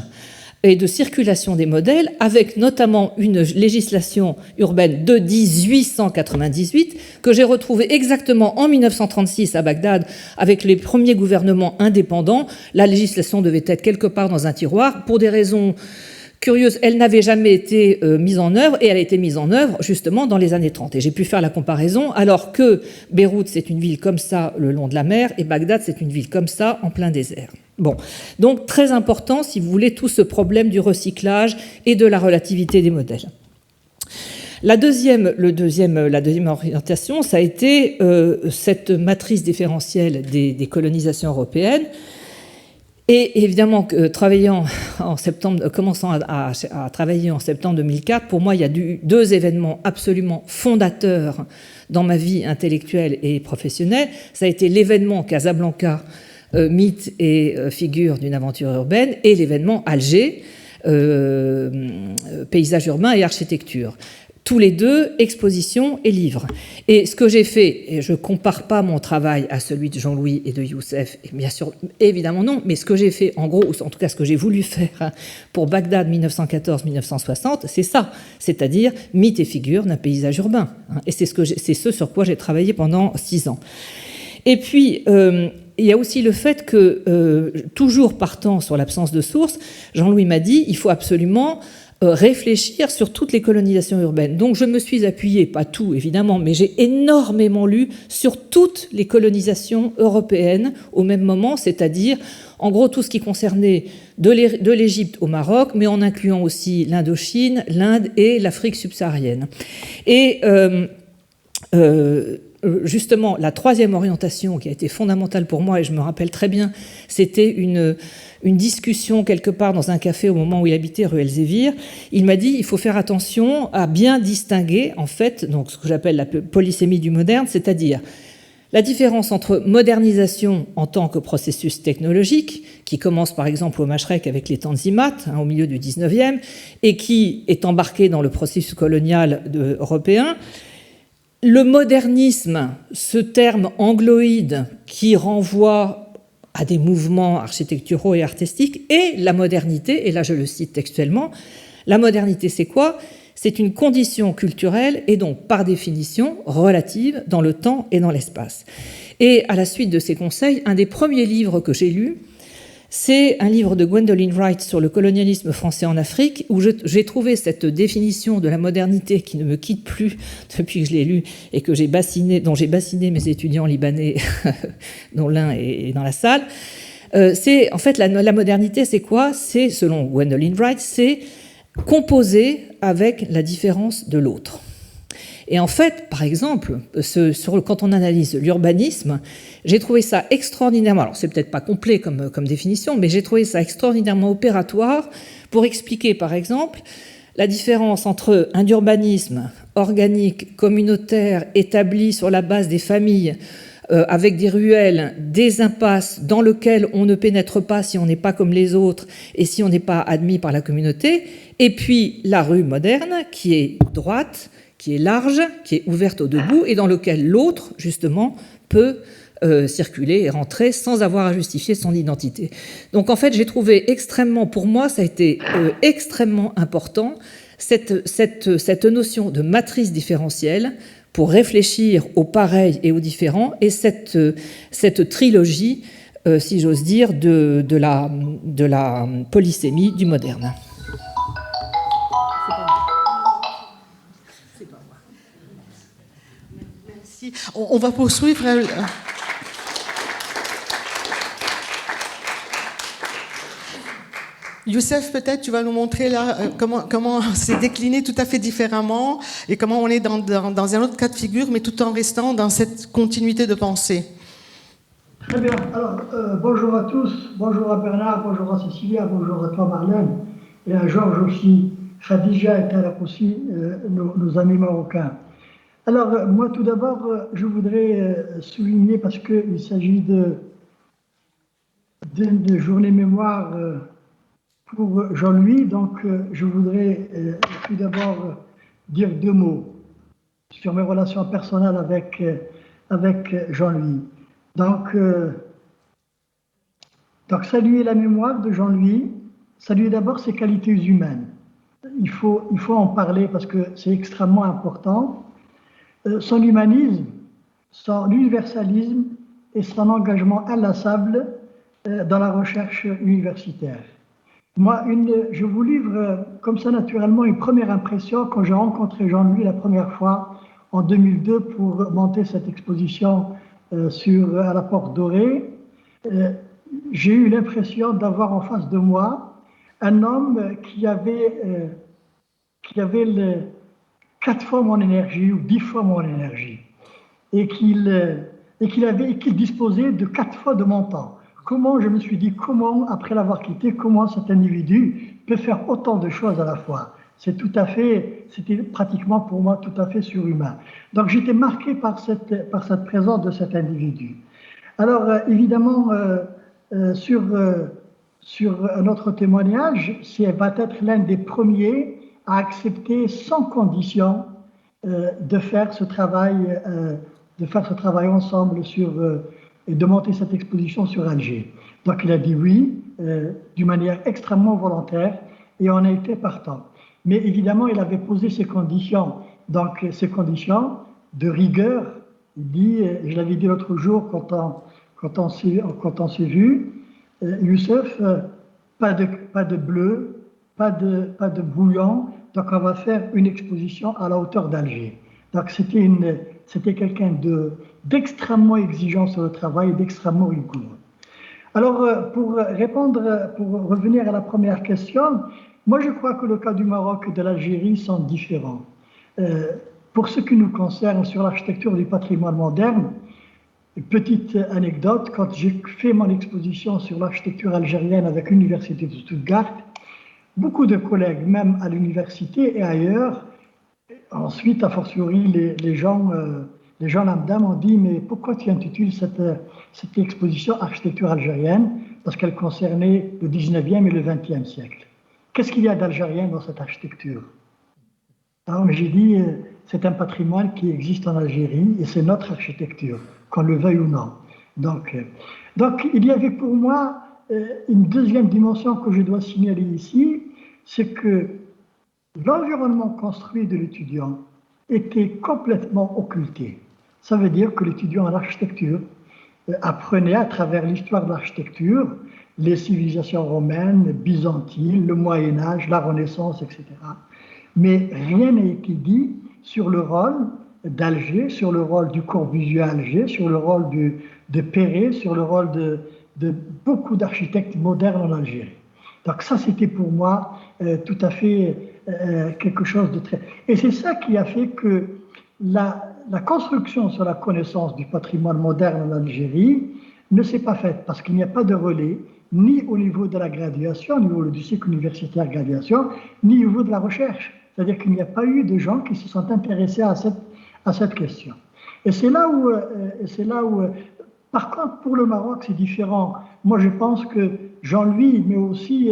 E: et de circulation des modèles, avec notamment une législation urbaine de 1898 que j'ai retrouvée exactement en 1936 à Bagdad avec les premiers gouvernements indépendants. La législation devait être quelque part dans un tiroir. Pour des raisons curieuses, elle n'avait jamais été mise en œuvre, et elle a été mise en œuvre justement dans les années 30. Et j'ai pu faire la comparaison, alors que Beyrouth, c'est une ville comme ça le long de la mer, et Bagdad, c'est une ville comme ça en plein désert. Bon, donc très important, si vous voulez, tout ce problème du recyclage et de la relativité des modèles. La deuxième orientation, ça a été cette matrice différentielle des colonisations européennes. Et évidemment, commençant à travailler en septembre 2004, pour moi, il y a deux événements absolument fondateurs dans ma vie intellectuelle et professionnelle. Ça a été l'événement Casablanca, mythe et figure d'une aventure urbaine, et l'événement Alger, paysage urbain et architecture. Tous les deux, exposition et livre. Et ce que j'ai fait, et je ne compare pas mon travail à celui de Jean-Louis et de Youssef, et bien sûr, évidemment non, mais ce que j'ai fait, en gros, ou en tout cas ce que j'ai voulu faire pour Bagdad 1914-1960, c'est ça, c'est-à-dire mythe et figure d'un paysage urbain. Et c'est ce sur quoi j'ai travaillé pendant 6 ans. Et puis, il y a aussi le fait que, toujours partant sur l'absence de sources, Jean-Louis m'a dit, il faut absolument réfléchir sur toutes les colonisations urbaines. Donc je me suis appuyée, pas tout évidemment, mais j'ai énormément lu sur toutes les colonisations européennes au même moment, c'est-à-dire en gros tout ce qui concernait de l'Égypte au Maroc, mais en incluant aussi l'Indochine, l'Inde et l'Afrique subsaharienne. Et justement, la troisième orientation qui a été fondamentale pour moi, et je me rappelle très bien, c'était une discussion quelque part dans un café au moment où il habitait rue Elzévir. Il m'a dit il faut faire attention à bien distinguer, en fait, donc ce que j'appelle la polysémie du moderne, c'est-à-dire la différence entre modernisation en tant que processus technologique, qui commence par exemple au Mashrek avec les Tanzimat, au milieu du 19e, et qui est embarqué dans le processus colonial européen, le modernisme, ce terme angloïde qui renvoie à des mouvements architecturaux et artistiques, et la modernité, et là je le cite textuellement, la modernité c'est quoi? C'est une condition culturelle et donc par définition relative dans le temps et dans l'espace. Et à la suite de ces conseils, un des premiers livres que j'ai lus, c'est un livre de Gwendolyn Wright sur le colonialisme français en Afrique, où j'ai trouvé cette définition de la modernité qui ne me quitte plus depuis que je l'ai lu et que dont j'ai bassiné mes étudiants libanais, dont l'un est dans la salle. En fait, la modernité, c'est quoi? C'est, selon Gwendolyn Wright, c'est composer avec la différence de l'autre. Et en fait, par exemple, quand on analyse l'urbanisme, j'ai trouvé ça extraordinairement, alors c'est peut-être pas complet comme définition, mais j'ai trouvé ça extraordinairement opératoire pour expliquer, par exemple, la différence entre un urbanisme organique, communautaire, établi sur la base des familles, avec des ruelles, des impasses dans lesquelles on ne pénètre pas si on n'est pas comme les autres et si on n'est pas admis par la communauté, et puis la rue moderne qui est droite, qui est large, qui est ouverte au debout et dans lequel l'autre, justement, peut circuler et rentrer sans avoir à justifier son identité. Donc en fait, j'ai trouvé extrêmement, pour moi, ça a été extrêmement important, cette notion de matrice différentielle pour réfléchir au pareil et au différent, et cette trilogie, si j'ose dire, de la polysémie du moderne.
A: Merci. On va poursuivre. Youssef, peut-être tu vas nous montrer là comment c'est décliné tout à fait différemment et comment on est dans un autre cas de figure, mais tout en restant dans cette continuité de pensée.
F: Très bien. Alors, bonjour à tous. Bonjour à Bernard, bonjour à Cécilia, bonjour à toi Marlène, et à Georges aussi, Khadija et Talak aussi, nos amis marocains. Alors, moi tout d'abord, je voudrais souligner, parce qu'il s'agit d'une journée mémoire pour Jean-Louis, donc je voudrais tout d'abord dire deux mots sur mes relations personnelles avec Jean-Louis. Donc, saluer la mémoire de Jean-Louis, saluer d'abord ses qualités humaines. Il faut en parler parce que c'est extrêmement important. Son humanisme, son universalisme et son engagement inlassable dans la recherche universitaire. Moi, je vous livre comme ça naturellement une première impression quand j'ai rencontré Jean-Louis la première fois en 2002 pour monter cette exposition à la Porte Dorée. J'ai eu l'impression d'avoir en face de moi un homme qui avait 4 fois mon énergie ou 10 fois mon énergie et qu'il disposait de 4 fois de mon temps. Je me suis dit, après l'avoir quitté, comment cet individu peut faire autant de choses à la fois? C'était pratiquement pour moi tout à fait surhumain. Donc j'étais marqué par cette présence de cet individu. Alors évidemment, sur notre témoignage, va être l'un des premiers à accepter sans condition de faire ce travail ensemble et de monter cette exposition sur Alger. Donc il a dit oui, d'une manière extrêmement volontaire, et on a été partant. Mais évidemment, il avait posé ses conditions. Donc ces conditions de rigueur, il dit, je l'avais dit l'autre jour quand on s'est vu, Youssef, pas de bleu, pas de bouillon, donc on va faire une exposition à la hauteur d'Alger. Donc c'était quelqu'un d'extrêmement exigeant sur le travail et d'extrêmement rigoureux. Alors, pour revenir à la première question, moi je crois que le cas du Maroc et de l'Algérie sont différents. Pour ce qui nous concerne sur l'architecture du patrimoine moderne, petite anecdote, quand j'ai fait mon exposition sur l'architecture algérienne avec l'université de Stuttgart, beaucoup de collègues, même à l'université et ailleurs, ensuite, a fortiori, les gens lambda m'ont dit, mais pourquoi tu intitules cette exposition architecture algérienne? Parce qu'elle concernait le 19e et le 20e siècle. Qu'est-ce qu'il y a d'algérien dans cette architecture? Alors j'ai dit, c'est un patrimoine qui existe en Algérie et c'est notre architecture, qu'on le veuille ou non. Donc il y avait pour moi une deuxième dimension que je dois signaler ici, c'est que l'environnement construit de l'étudiant était complètement occulté. Ça veut dire que l'étudiant en architecture apprenait à travers l'histoire de l'architecture les civilisations romaines, byzantines, le Moyen-Âge, la Renaissance, etc. Mais rien n'a été dit sur le rôle d'Alger, sur le rôle du Corbusier à Alger, sur le rôle de Perret, sur le rôle de beaucoup d'architectes modernes en Algérie. Donc ça, c'était pour moi tout à fait quelque chose de très... Et c'est ça qui a fait que la construction sur la connaissance du patrimoine moderne en Algérie ne s'est pas faite parce qu'il n'y a pas de relais, ni au niveau de la graduation, au niveau du cycle universitaire graduation, ni au niveau de la recherche. C'est-à-dire qu'il n'y a pas eu de gens qui se sont intéressés à cette question. Et c'est là où, par contre, pour le Maroc, c'est différent. Moi, je pense que Jean-Louis, mais aussi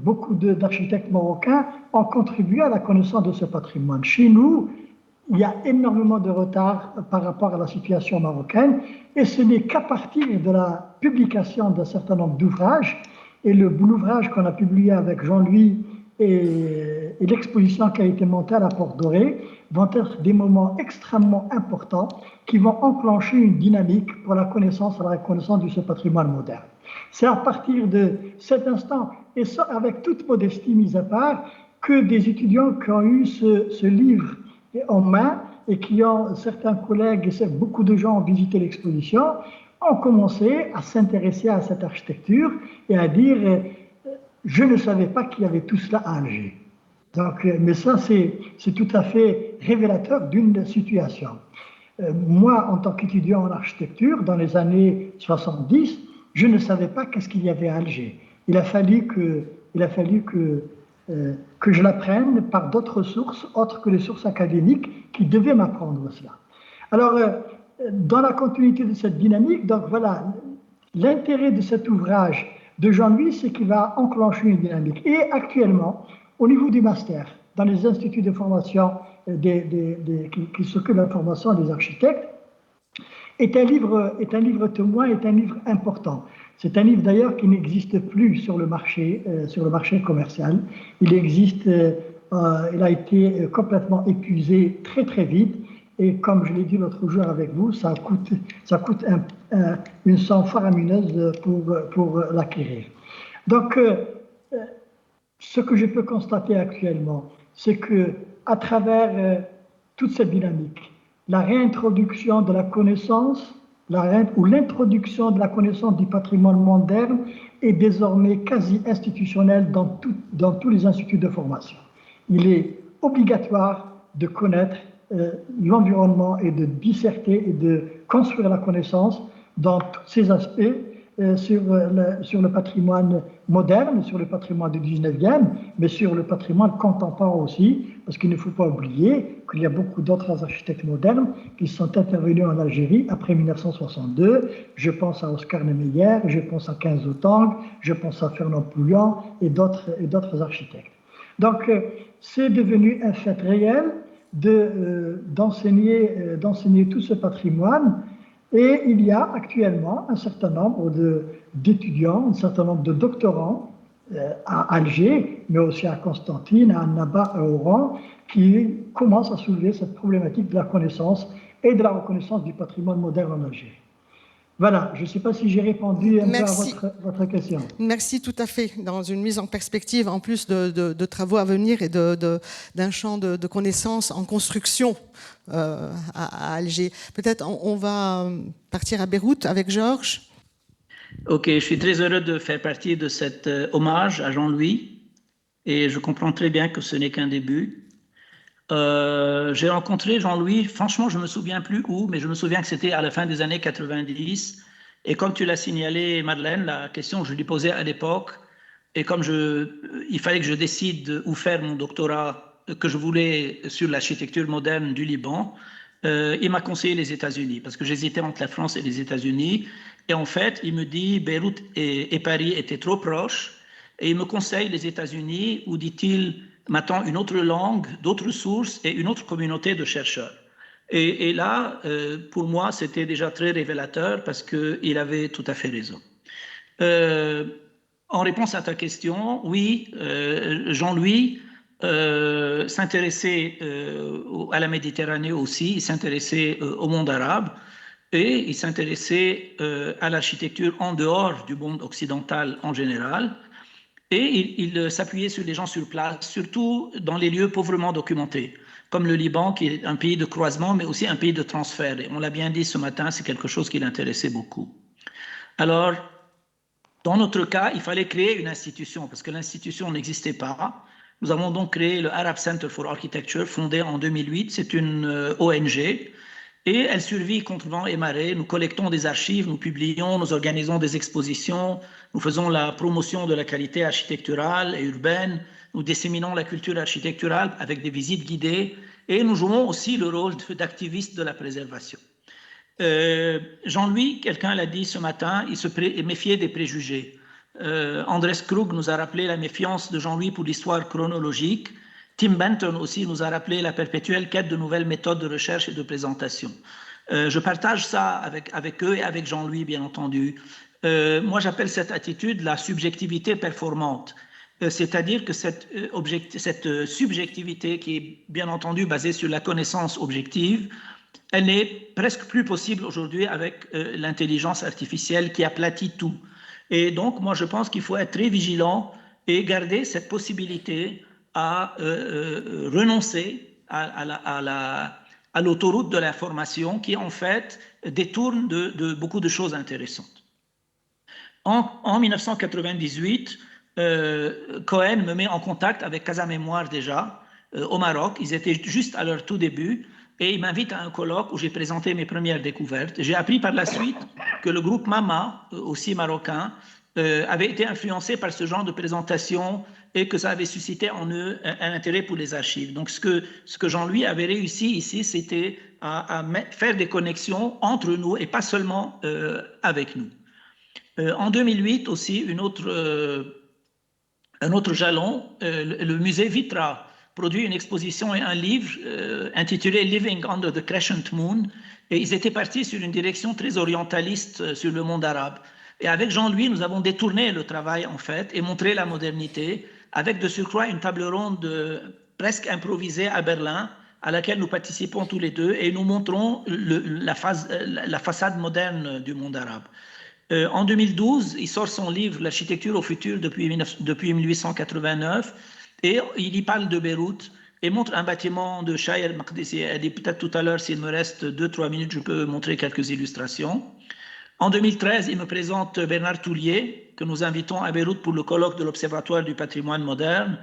F: beaucoup d'architectes marocains ont contribué à la connaissance de ce patrimoine. Chez nous, il y a énormément de retard par rapport à la situation marocaine et ce n'est qu'à partir de la publication d'un certain nombre d'ouvrages et l'ouvrage qu'on a publié avec Jean-Louis et l'exposition qui a été montée à la Porte Dorée vont être des moments extrêmement importants qui vont enclencher une dynamique pour la connaissance et la reconnaissance de ce patrimoine moderne. C'est à partir de cet instant, et ça avec toute modestie mise à part, que des étudiants qui ont eu ce livre en main et qui ont, certains collègues et beaucoup de gens ont visité l'exposition, ont commencé à s'intéresser à cette architecture et à dire je ne savais pas qu'il y avait tout cela à Alger. Donc, mais ça, c'est tout à fait révélateur d'une situation. Moi, en tant qu'étudiant en architecture, dans les années 70, je ne savais pas qu'est-ce qu'il y avait à Alger. Il a fallu que je l'apprenne par d'autres sources, autres que les sources académiques, qui devaient m'apprendre cela. Alors, dans la continuité de cette dynamique, donc voilà, l'intérêt de cet ouvrage de Jean-Louis, c'est qu'il va enclencher une dynamique. Et actuellement, au niveau du master, dans les instituts de formation qui s'occupent de la formation des architectes, est un livre témoin, est un livre important. C'est un livre d'ailleurs qui n'existe plus sur le marché commercial. Il a été complètement épuisé très très vite. Et comme je l'ai dit l'autre jour avec vous, ça coûte une somme faramineuse pour l'acquérir. Donc, ce que je peux constater actuellement, c'est que à travers toute cette dynamique, la réintroduction de la connaissance, l'introduction de la connaissance du patrimoine moderne est désormais quasi institutionnelle dans tous les instituts de formation. Il est obligatoire de connaître l'environnement et de disserter et de construire la connaissance dans tous ces aspects sur le patrimoine moderne, sur le patrimoine du 19e, mais sur le patrimoine contemporain aussi, parce qu'il ne faut pas oublier qu'il y a beaucoup d'autres architectes modernes qui sont intervenus en Algérie après 1962. Je pense à Oscar Niemeyer, je pense à Kenzo Tang, je pense à Fernand Pouillan et d'autres architectes. Donc, c'est devenu un fait réel d'enseigner tout ce patrimoine. Et il y a actuellement un certain nombre d'étudiants, un certain nombre de doctorants à Alger, mais aussi à Constantine, à Annaba, à Oran, qui commencent à soulever cette problématique de la connaissance et de la reconnaissance du patrimoine moderne en Algérie. Voilà, je ne sais pas si j'ai répondu un peu à votre question.
A: Merci, tout à fait. Dans une mise en perspective, en plus de travaux à venir et d'un champ de connaissances en construction à Alger. Peut-être on va partir à Beyrouth avec Georges.
G: Ok, je suis très heureux de faire partie de cet hommage à Jean-Louis et je comprends très bien que ce n'est qu'un début. J'ai rencontré Jean-Louis, franchement je ne me souviens plus où, mais je me souviens que c'était à la fin des années 90 et comme tu l'as signalé Madeleine, la question que je lui posais à l'époque et comme il fallait que je décide où faire mon doctorat que je voulais sur l'architecture moderne du Liban, il m'a conseillé les États-Unis parce que j'hésitais entre la France et les États-Unis et en fait il me dit Beyrouth et Paris étaient trop proches et il me conseille les États-Unis où dit-il maintenant une autre langue, d'autres sources et une autre communauté de chercheurs. Et là, pour moi, c'était déjà très révélateur parce qu'il avait tout à fait raison. En réponse à ta question, oui, Jean-Louis s'intéressait à la Méditerranée aussi, il s'intéressait au monde arabe et il s'intéressait à l'architecture en dehors du monde occidental en général. Et il s'appuyait sur les gens sur place, surtout dans les lieux pauvrement documentés, comme le Liban, qui est un pays de croisement, mais aussi un pays de transfert. Et on l'a bien dit ce matin, c'est quelque chose qui l'intéressait beaucoup. Alors, dans notre cas, il fallait créer une institution, parce que l'institution n'existait pas. Nous avons donc créé le Arab Center for Architecture, fondé en 2008. C'est une ONG. Et elle survit contre vent et marée. Nous collectons des archives, nous publions, nous organisons des expositions, nous faisons la promotion de la qualité architecturale et urbaine, nous disséminons la culture architecturale avec des visites guidées et nous jouons aussi le rôle d'activiste de la préservation. Jean-Louis, quelqu'un l'a dit ce matin, il se méfiait des préjugés. Andrés Krug nous a rappelé la méfiance de Jean-Louis pour l'histoire chronologique. Tim Benton aussi nous a rappelé la perpétuelle quête de nouvelles méthodes de recherche et de présentation. Je partage ça avec eux et avec Jean-Louis, bien entendu. Moi, j'appelle cette attitude la subjectivité performante. C'est-à-dire que cette subjectivité qui est bien entendu basée sur la connaissance objective, elle n'est presque plus possible aujourd'hui avec l'intelligence artificielle qui aplatit tout. Et donc, moi, je pense qu'il faut être très vigilant et garder cette possibilité à renoncer à l'autoroute de l'information qui, en fait, détourne de beaucoup de choses intéressantes. En 1998, Cohen me met en contact avec Casa Mémoire déjà, au Maroc. Ils étaient juste à leur tout début et il m'invite à un colloque où j'ai présenté mes premières découvertes. J'ai appris par la suite que le groupe MAMA, aussi marocain, avait été influencé par ce genre de présentation et que ça avait suscité en eux un intérêt pour les archives. Donc, ce que Jean-Louis avait réussi ici, c'était à faire des connexions entre nous et pas seulement avec nous. En 2008 aussi, un autre jalon, le musée Vitra produit une exposition et un livre intitulé Living Under the Crescent Moon, et ils étaient partis sur une direction très orientaliste sur le monde arabe. Et avec Jean-Louis, nous avons détourné le travail, en fait, et montré la modernité, avec de surcroît une table ronde presque improvisée à Berlin, à laquelle nous participons tous les deux, et nous montrons la façade moderne du monde arabe. En 2012, il sort son livre « L'architecture au futur depuis 1889 », et il y parle de Beyrouth, et montre un bâtiment de Shah el-Maqdisi. Peut-être tout à l'heure, s'il me reste 2-3 minutes, je peux montrer quelques illustrations. En 2013, il me présente Bernard Toulier, que nous invitons à Beyrouth pour le colloque de l'Observatoire du patrimoine moderne.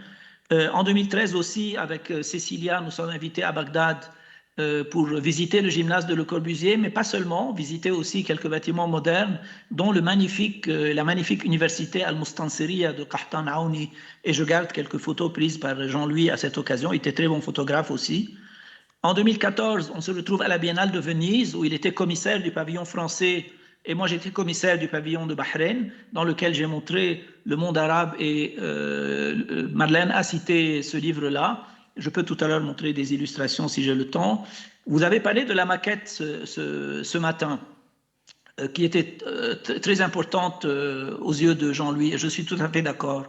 G: En 2013 aussi, avec Cécilia, nous sommes invités à Bagdad pour visiter le gymnase de Le Corbusier, mais pas seulement, visiter aussi quelques bâtiments modernes, dont la magnifique université Al-Mustansiriya de Qahtan Aouni. Et je garde quelques photos prises par Jean-Louis à cette occasion. Il était très bon photographe aussi. En 2014, on se retrouve à la Biennale de Venise, où il était commissaire du pavillon français. Et moi, j'étais commissaire du pavillon de Bahreïn, dans lequel j'ai montré le monde arabe, et Madeleine a cité ce livre-là. Je peux tout à l'heure montrer des illustrations si j'ai le temps. Vous avez parlé de la maquette ce matin, qui était très importante aux yeux de Jean-Louis, et je suis tout à fait d'accord.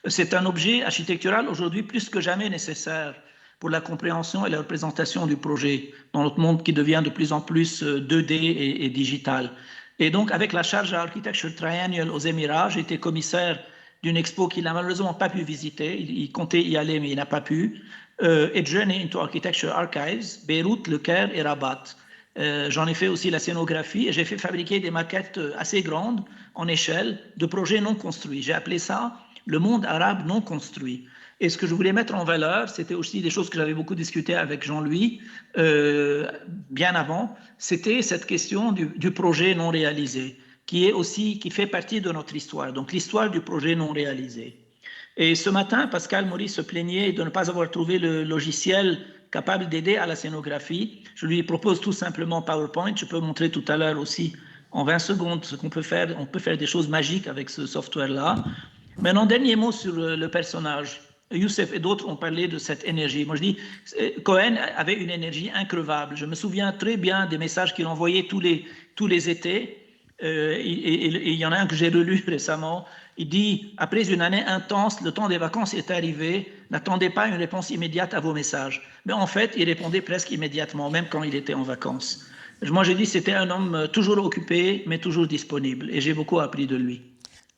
G: C'est un objet architectural aujourd'hui plus que jamais nécessaire pour la compréhension et la représentation du projet dans notre monde qui devient de plus en plus 2D et digital. Et donc, avec la charge Architecture Triennial aux Émirats, j'ai été commissaire d'une expo qu'il n'a malheureusement pas pu visiter. Il comptait y aller, mais il n'a pas pu. Et Journey into Architecture Archives, Beyrouth, Le Caire et Rabat. J'en ai fait aussi la scénographie et j'ai fait fabriquer des maquettes assez grandes en échelle de projets non construits. J'ai appelé ça le monde arabe non construit. Et ce que je voulais mettre en valeur, c'était aussi des choses que j'avais beaucoup discutées avec Jean-Louis bien avant, c'était cette question du projet non réalisé, qui fait partie de notre histoire, donc l'histoire du projet non réalisé. Et ce matin, Pascal Maurice se plaignait de ne pas avoir trouvé le logiciel capable d'aider à la scénographie. Je lui propose tout simplement PowerPoint. Je peux montrer tout à l'heure aussi en 20 secondes ce qu'on peut faire. On peut faire des choses magiques avec ce software-là. Maintenant, dernier mot sur le personnage. Youssef et d'autres ont parlé de cette énergie. Moi, je dis, Cohen avait une énergie increvable. Je me souviens très bien des messages qu'il envoyait tous les étés. Et il y en a un que j'ai relu récemment. Il dit, après une année intense, le temps des vacances est arrivé. N'attendez pas une réponse immédiate à vos messages. Mais en fait, il répondait presque immédiatement, même quand il était en vacances. Moi, j'ai dit, c'était un homme toujours occupé, mais toujours disponible. Et j'ai beaucoup appris de lui.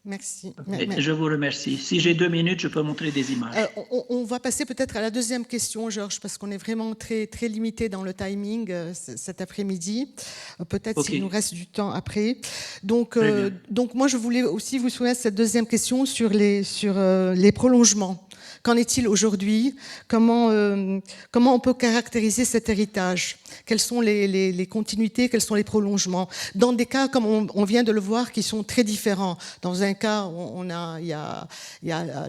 A: Merci.
G: Je vous remercie. Si j'ai 2 minutes, je peux montrer des images.
A: On va passer peut-être à la deuxième question, Georges, parce qu'on est vraiment très, très limité dans le timing cet après-midi. Peut-être s'il nous reste du temps après. Donc moi, je voulais aussi vous soumettre cette deuxième question sur les prolongements. Qu'en est-il aujourd'hui ? Comment on peut caractériser cet héritage ? Quelles sont les continuités ? Quels sont les prolongements ? Dans des cas, comme on vient de le voir, qui sont très différents. Dans un cas, il y a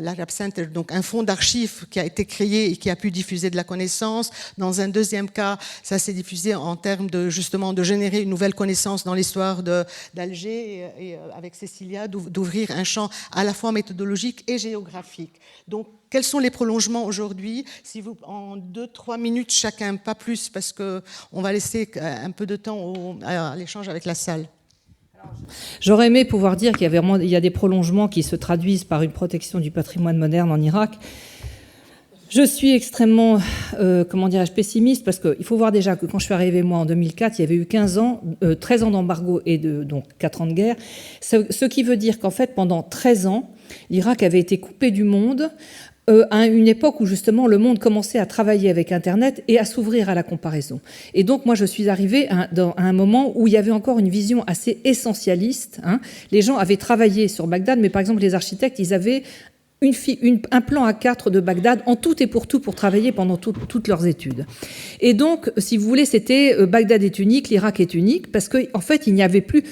A: l'Arab Center, donc un fonds d'archives qui a été créé et qui a pu diffuser de la connaissance. Dans un deuxième cas, ça s'est diffusé en termes de générer une nouvelle connaissance dans l'histoire d'Alger et avec Cécilia, d'ouvrir un champ à la fois méthodologique et géographique. Donc, quels sont les prolongements aujourd'hui ? Si vous, en 2-3 minutes chacun, pas plus, parce qu'on va laisser un peu de temps à l'échange avec la salle.
E: J'aurais aimé pouvoir dire qu'il y a des prolongements qui se traduisent par une protection du patrimoine moderne en Irak. Je suis extrêmement, pessimiste, parce qu'il faut voir déjà que quand je suis arrivée, moi, en 2004, il y avait eu 13 ans d'embargo et donc 4 ans de guerre, ce qui veut dire qu'en fait, pendant 13 ans, l'Irak avait été coupé du monde, à une époque où justement le monde commençait à travailler avec Internet et à s'ouvrir à la comparaison. Et donc moi je suis arrivée à un moment où il y avait encore une vision assez essentialiste. Les gens avaient travaillé sur Bagdad, mais par exemple les architectes, ils avaient un plan A4 de Bagdad en tout et pour tout pour travailler pendant toutes leurs études. Et donc, si vous voulez, c'était Bagdad est unique, l'Irak est unique, parce qu'en fait, il n'y avait plus...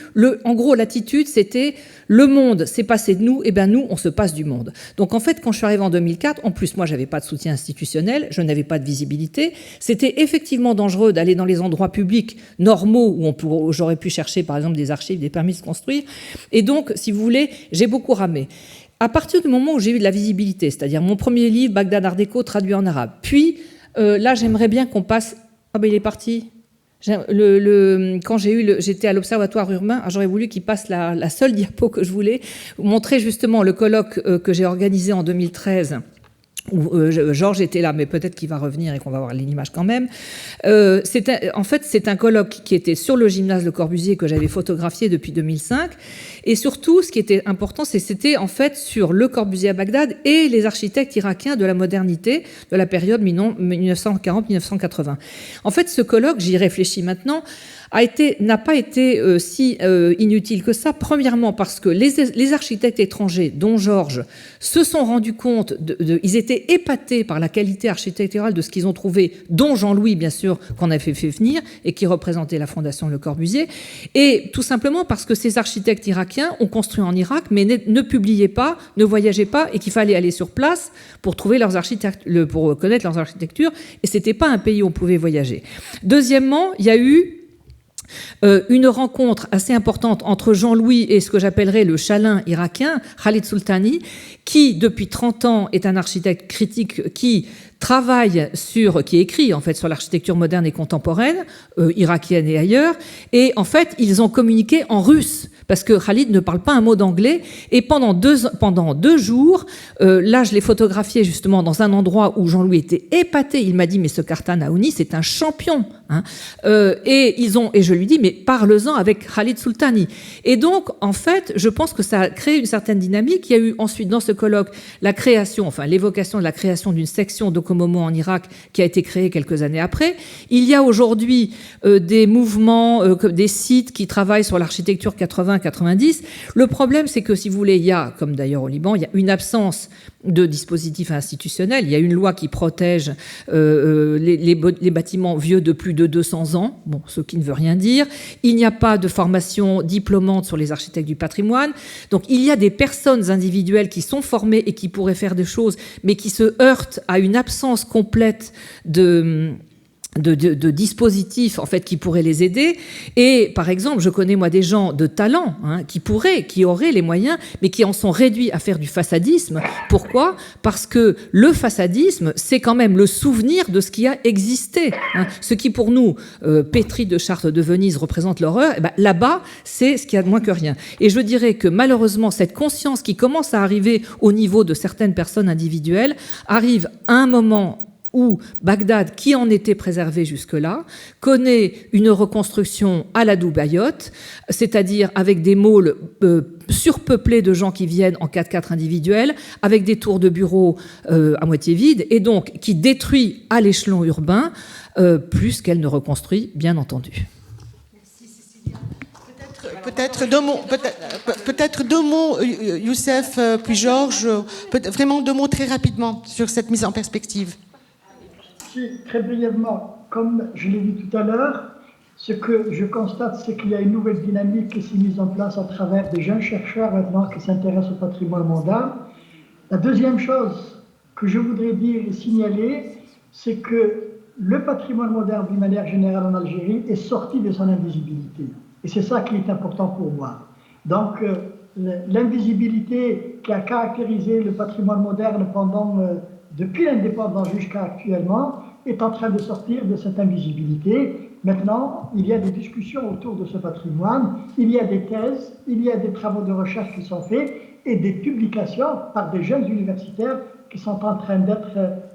E: En gros, l'attitude, c'était le monde s'est passé de nous, et bien nous, on se passe du monde. Donc en fait, quand je suis arrivée en 2004, en plus, moi, je n'avais pas de soutien institutionnel, je n'avais pas de visibilité. C'était effectivement dangereux d'aller dans les endroits publics normaux où j'aurais pu chercher, par exemple, des archives, des permis de se construire. Et donc, si vous voulez, j'ai beaucoup ramé. À partir du moment où j'ai eu de la visibilité, c'est-à-dire mon premier livre, Bagdad Art Déco, traduit en arabe. Puis, là, j'aimerais bien qu'on passe... Ah ben, il est parti. Quand j'étais à l'Observatoire urbain, j'aurais voulu qu'il passe la seule diapo que je voulais, montrer justement le colloque que j'ai organisé en 2013, où Georges était là, mais peut-être qu'il va revenir et qu'on va voir l'image quand même. En fait, c'est un colloque qui était sur le gymnase Le Corbusier que j'avais photographié depuis 2005. Et surtout, ce qui était important, c'était en fait sur Le Corbusier à Bagdad et les architectes irakiens de la modernité de la période 1940-1980. En fait, ce colloque, j'y réfléchis maintenant, n'a pas été si inutile que ça. Premièrement, parce que les architectes étrangers, dont Georges, se sont rendus compte, ils étaient épatés par la qualité architecturale de ce qu'ils ont trouvé, dont Jean-Louis, bien sûr, qu'on a fait venir et qui représentait la Fondation Le Corbusier. Et tout simplement parce que ces architectes irakiens ont construit en Irak, mais ne publiaient pas, ne voyageaient pas, et qu'il fallait aller sur place pour trouver pour connaître leurs architectures. Et c'était pas un pays où on pouvait voyager. Deuxièmement, il y a eu une rencontre assez importante entre Jean-Louis et ce que j'appellerais le chalin irakien, Khalid Sultani, qui, depuis 30 ans, est un architecte critique qui écrit en fait sur l'architecture moderne et contemporaine, irakienne et ailleurs, et en fait, ils ont communiqué en russe, parce que Khalid ne parle pas un mot d'anglais, et pendant deux jours, là, je l'ai photographié justement dans un endroit où Jean-Louis était épaté, il m'a dit, mais ce Kartan Aouni, c'est un champion, et je lui dis, mais parle-en avec Khalid Sultani. Et donc, en fait, je pense que ça a créé une certaine dynamique. Il y a eu ensuite, dans ce colloque, l'évocation de la création d'une section d'Okomomo en Irak qui a été créée quelques années après. Il y a aujourd'hui des mouvements, des sites qui travaillent sur l'architecture 80-90. Le problème, c'est que, si vous voulez, il y a, comme d'ailleurs au Liban, il y a une absence de dispositifs institutionnels. Il y a une loi qui protège les bâtiments vieux de plus de 200 ans, ce qui ne veut rien dire. Il n'y a pas de formation diplômante sur les architectes du patrimoine. Donc il y a des personnes individuelles qui sont formées et qui pourraient faire des choses, mais qui se heurtent à une absence complète de dispositifs en fait qui pourraient les aider. Et par exemple, je connais moi des gens de talent qui auraient les moyens, mais qui en sont réduits à faire du fassadisme. Pourquoi ? Parce que le fassadisme, c'est quand même le souvenir de ce qui a existé. Ce qui pour nous, pétri de Chartres de Venise, représente l'horreur, là-bas, c'est ce qu'il y a de moins que rien. Et je dirais que malheureusement, cette conscience qui commence à arriver au niveau de certaines personnes individuelles arrive à un moment où Bagdad, qui en était préservé jusque-là, connaît une reconstruction à la Doubayotte, c'est-à-dire avec des malls surpeuplés de gens qui viennent en 4x4 individuels, avec des tours de bureaux à moitié vides, et donc qui détruit à l'échelon urbain plus qu'elle ne reconstruit, bien entendu.
A: Merci Cécilia. Peut-être deux mots, Youssef, puis Georges, vraiment deux mots très rapidement sur cette mise en perspective.
F: Si, très brièvement, comme je l'ai dit tout à l'heure, ce que je constate, c'est qu'il y a une nouvelle dynamique qui s'est mise en place à travers des jeunes chercheurs maintenant qui s'intéressent au patrimoine mondial. La deuxième chose que je voudrais dire et signaler, c'est que le patrimoine moderne, d'une manière générale en Algérie, est sorti de son invisibilité. Et c'est ça qui est important pour moi. Donc, l'invisibilité qui a caractérisé le patrimoine moderne depuis l'indépendance jusqu'à actuellement, est en train de sortir de cette invisibilité. Maintenant, il y a des discussions autour de ce patrimoine, il y a des thèses, il y a des travaux de recherche qui sont faits et des publications par des jeunes universitaires qui sont en train d'être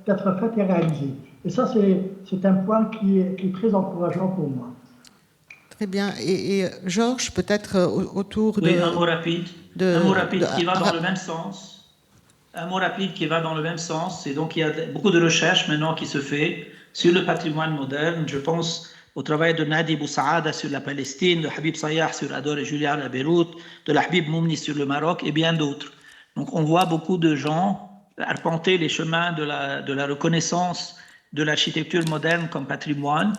F: faites et réalisées. Et ça, c'est un point qui est très encourageant pour moi.
A: Très bien. Et Georges, peut-être autour de...
G: Oui, un mot rapide. Un mot rapide qui va dans le même sens. Un mot rapide qui va dans le même sens. Et donc, il y a beaucoup de recherches maintenant qui se fait sur le patrimoine moderne. Je pense au travail de Nadi Boussaada sur la Palestine, de Habib Sayah sur Ador et Julian à Beyrouth, de Habib Moumni sur le Maroc et bien d'autres. Donc, on voit beaucoup de gens arpenter les chemins de la reconnaissance de l'architecture moderne comme patrimoine.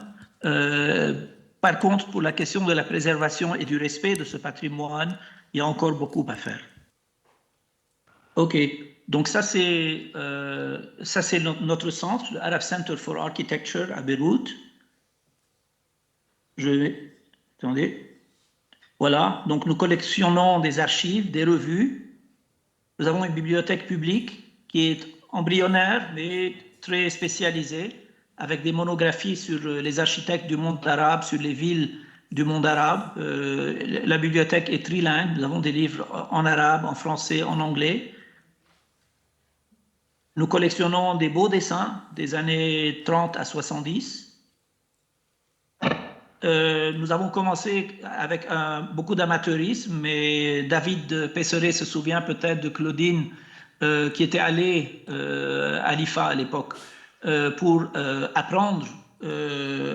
G: Par contre, pour la question de la préservation et du respect de ce patrimoine, il y a encore beaucoup à faire. OK. Donc ça, c'est notre centre, le Arab Center for Architecture à Beyrouth. Attendez. Voilà. Donc nous collectionnons des archives, des revues. Nous avons une bibliothèque publique qui est embryonnaire, mais très spécialisée, avec des monographies sur les architectes du monde arabe, sur les villes du monde arabe. La bibliothèque est trilingue. Nous avons des livres en arabe, en français, en anglais. Nous collectionnons des beaux dessins des années 30 à 70. Nous avons commencé avec beaucoup d'amateurisme, mais David Pesseret se souvient peut-être de Claudine qui était allée à l'IFA à l'époque pour apprendre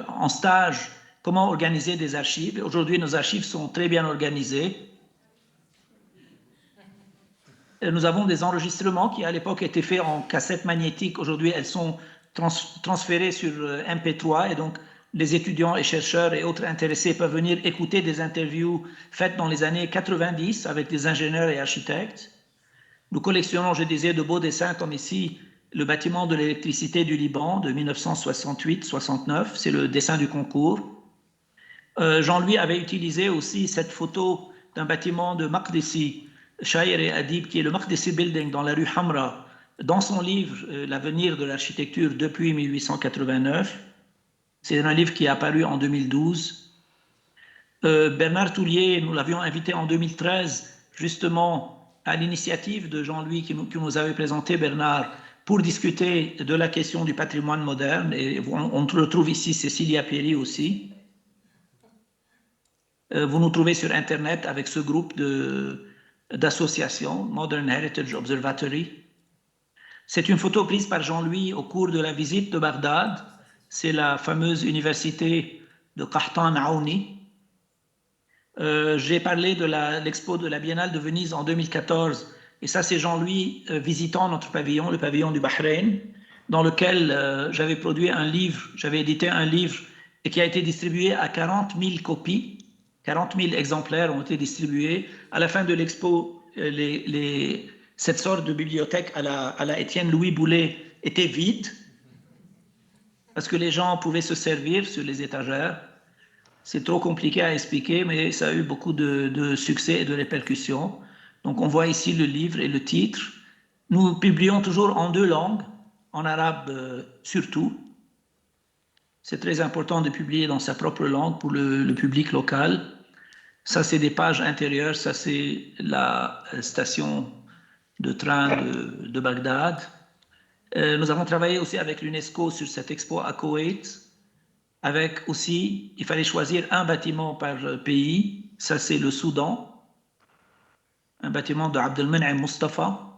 G: en stage comment organiser des archives. Aujourd'hui, nos archives sont très bien organisées. Nous avons des enregistrements qui, à l'époque, étaient faits en cassette magnétique. Aujourd'hui, elles sont transférées sur MP3 et donc les étudiants et chercheurs et autres intéressés peuvent venir écouter des interviews faites dans les années 90 avec des ingénieurs et architectes. Nous collectionnons, je disais, de beaux dessins comme ici, le bâtiment de l'électricité du Liban de 1968-69. C'est le dessin du concours. Jean-Louis avait utilisé aussi cette photo d'un bâtiment de Maqdisi, Shair et Adib, qui est le Maqdisi Building dans la rue Hamra, dans son livre L'avenir de l'architecture depuis 1889. C'est un livre qui est apparu en 2012. Bernard Toulier, nous l'avions invité en 2013, justement à l'initiative de Jean-Louis qui nous avait présenté Bernard, pour discuter de la question du patrimoine moderne. Et on retrouve ici Cécilia Pieri aussi. Vous nous trouvez sur Internet avec ce groupe d'associations, Modern Heritage Observatory. C'est une photo prise par Jean-Louis au cours de la visite de Bagdad. C'est la fameuse université de Qahtan Aouni. J'ai parlé de l'expo de la Biennale de Venise en 2014. Et ça, c'est Jean-Louis visitant notre pavillon, le pavillon du Bahreïn, dans lequel j'avais produit un livre, j'avais édité un livre et qui a été distribué à 40 000 copies. 40 000 exemplaires ont été distribués. À la fin de l'expo, cette sorte de bibliothèque à la Étienne Louis Boulet était vide. parce que les gens pouvaient se servir sur les étagères. C'est trop compliqué à expliquer, mais ça a eu beaucoup de succès et de répercussions. Donc on voit ici le livre et le titre. Nous publions toujours en 2 langues, en arabe surtout. C'est très important de publier dans sa propre langue pour le public local. Ça, c'est des pages intérieures. Ça, c'est la station de train de Bagdad. Nous avons travaillé aussi avec l'UNESCO sur cette expo à Koweït. Avec aussi, il fallait choisir un bâtiment par pays. Ça, c'est le Soudan. Un bâtiment de Abdelmen'em Mustafa.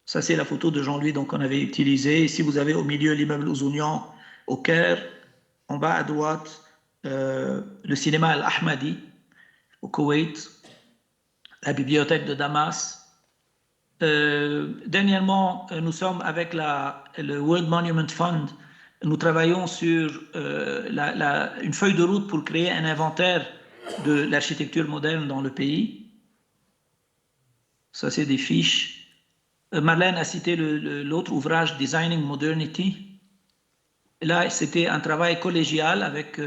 G: Ça, c'est la photo de Jean-Louis qu'on avait utilisée. Ici, vous avez au milieu l'immeuble Ouzounian au Caire. En bas à droite, le cinéma Al-Ahmadi au Koweït. La bibliothèque de Damas. Dernièrement, nous sommes avec le World Monument Fund. Nous travaillons sur une feuille de route pour créer un inventaire de l'architecture moderne dans le pays. Ça, c'est des fiches. Marlène a cité l'autre ouvrage, Designing Modernity. Là, c'était un travail collégial avec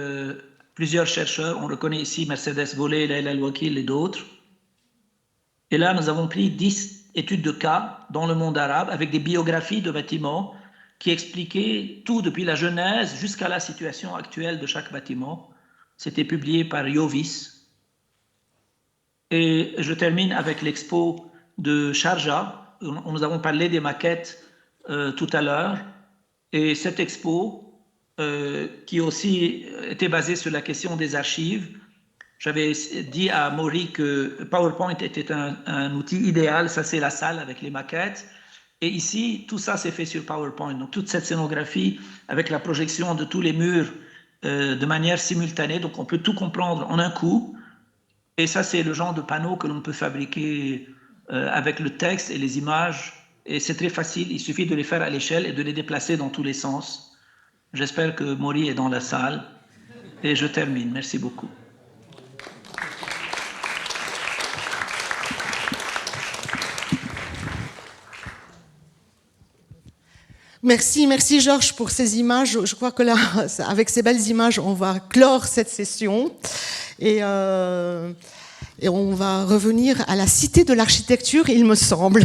G: plusieurs chercheurs. On reconnaît ici Mercedes Volé, Laila El-Wakil et d'autres. Et là, nous avons pris 10 études de cas dans le monde arabe avec des biographies de bâtiments qui expliquaient tout depuis la genèse jusqu'à la situation actuelle de chaque bâtiment. C'était publié par Iovis. Et je termine avec l'expo de Sharjah. Nous avons parlé des maquettes tout à l'heure. Et cette expo, qui aussi était basée sur la question des archives, j'avais dit à Maury que PowerPoint était un outil idéal. Ça, c'est la salle avec les maquettes. Et ici, tout ça s'est fait sur PowerPoint. Donc, toute cette scénographie avec la projection de tous les murs de manière simultanée. Donc, on peut tout comprendre en un coup. Et ça, c'est le genre de panneau que l'on peut fabriquer avec le texte et les images. Et c'est très facile. Il suffit de les faire à l'échelle et de les déplacer dans tous les sens. J'espère que Maury est dans la salle. Et je termine. Merci beaucoup.
A: Merci, merci Georges pour ces images. Je crois que là, avec ces belles images, on va clore cette session et on va revenir à la cité de l'architecture, il me semble.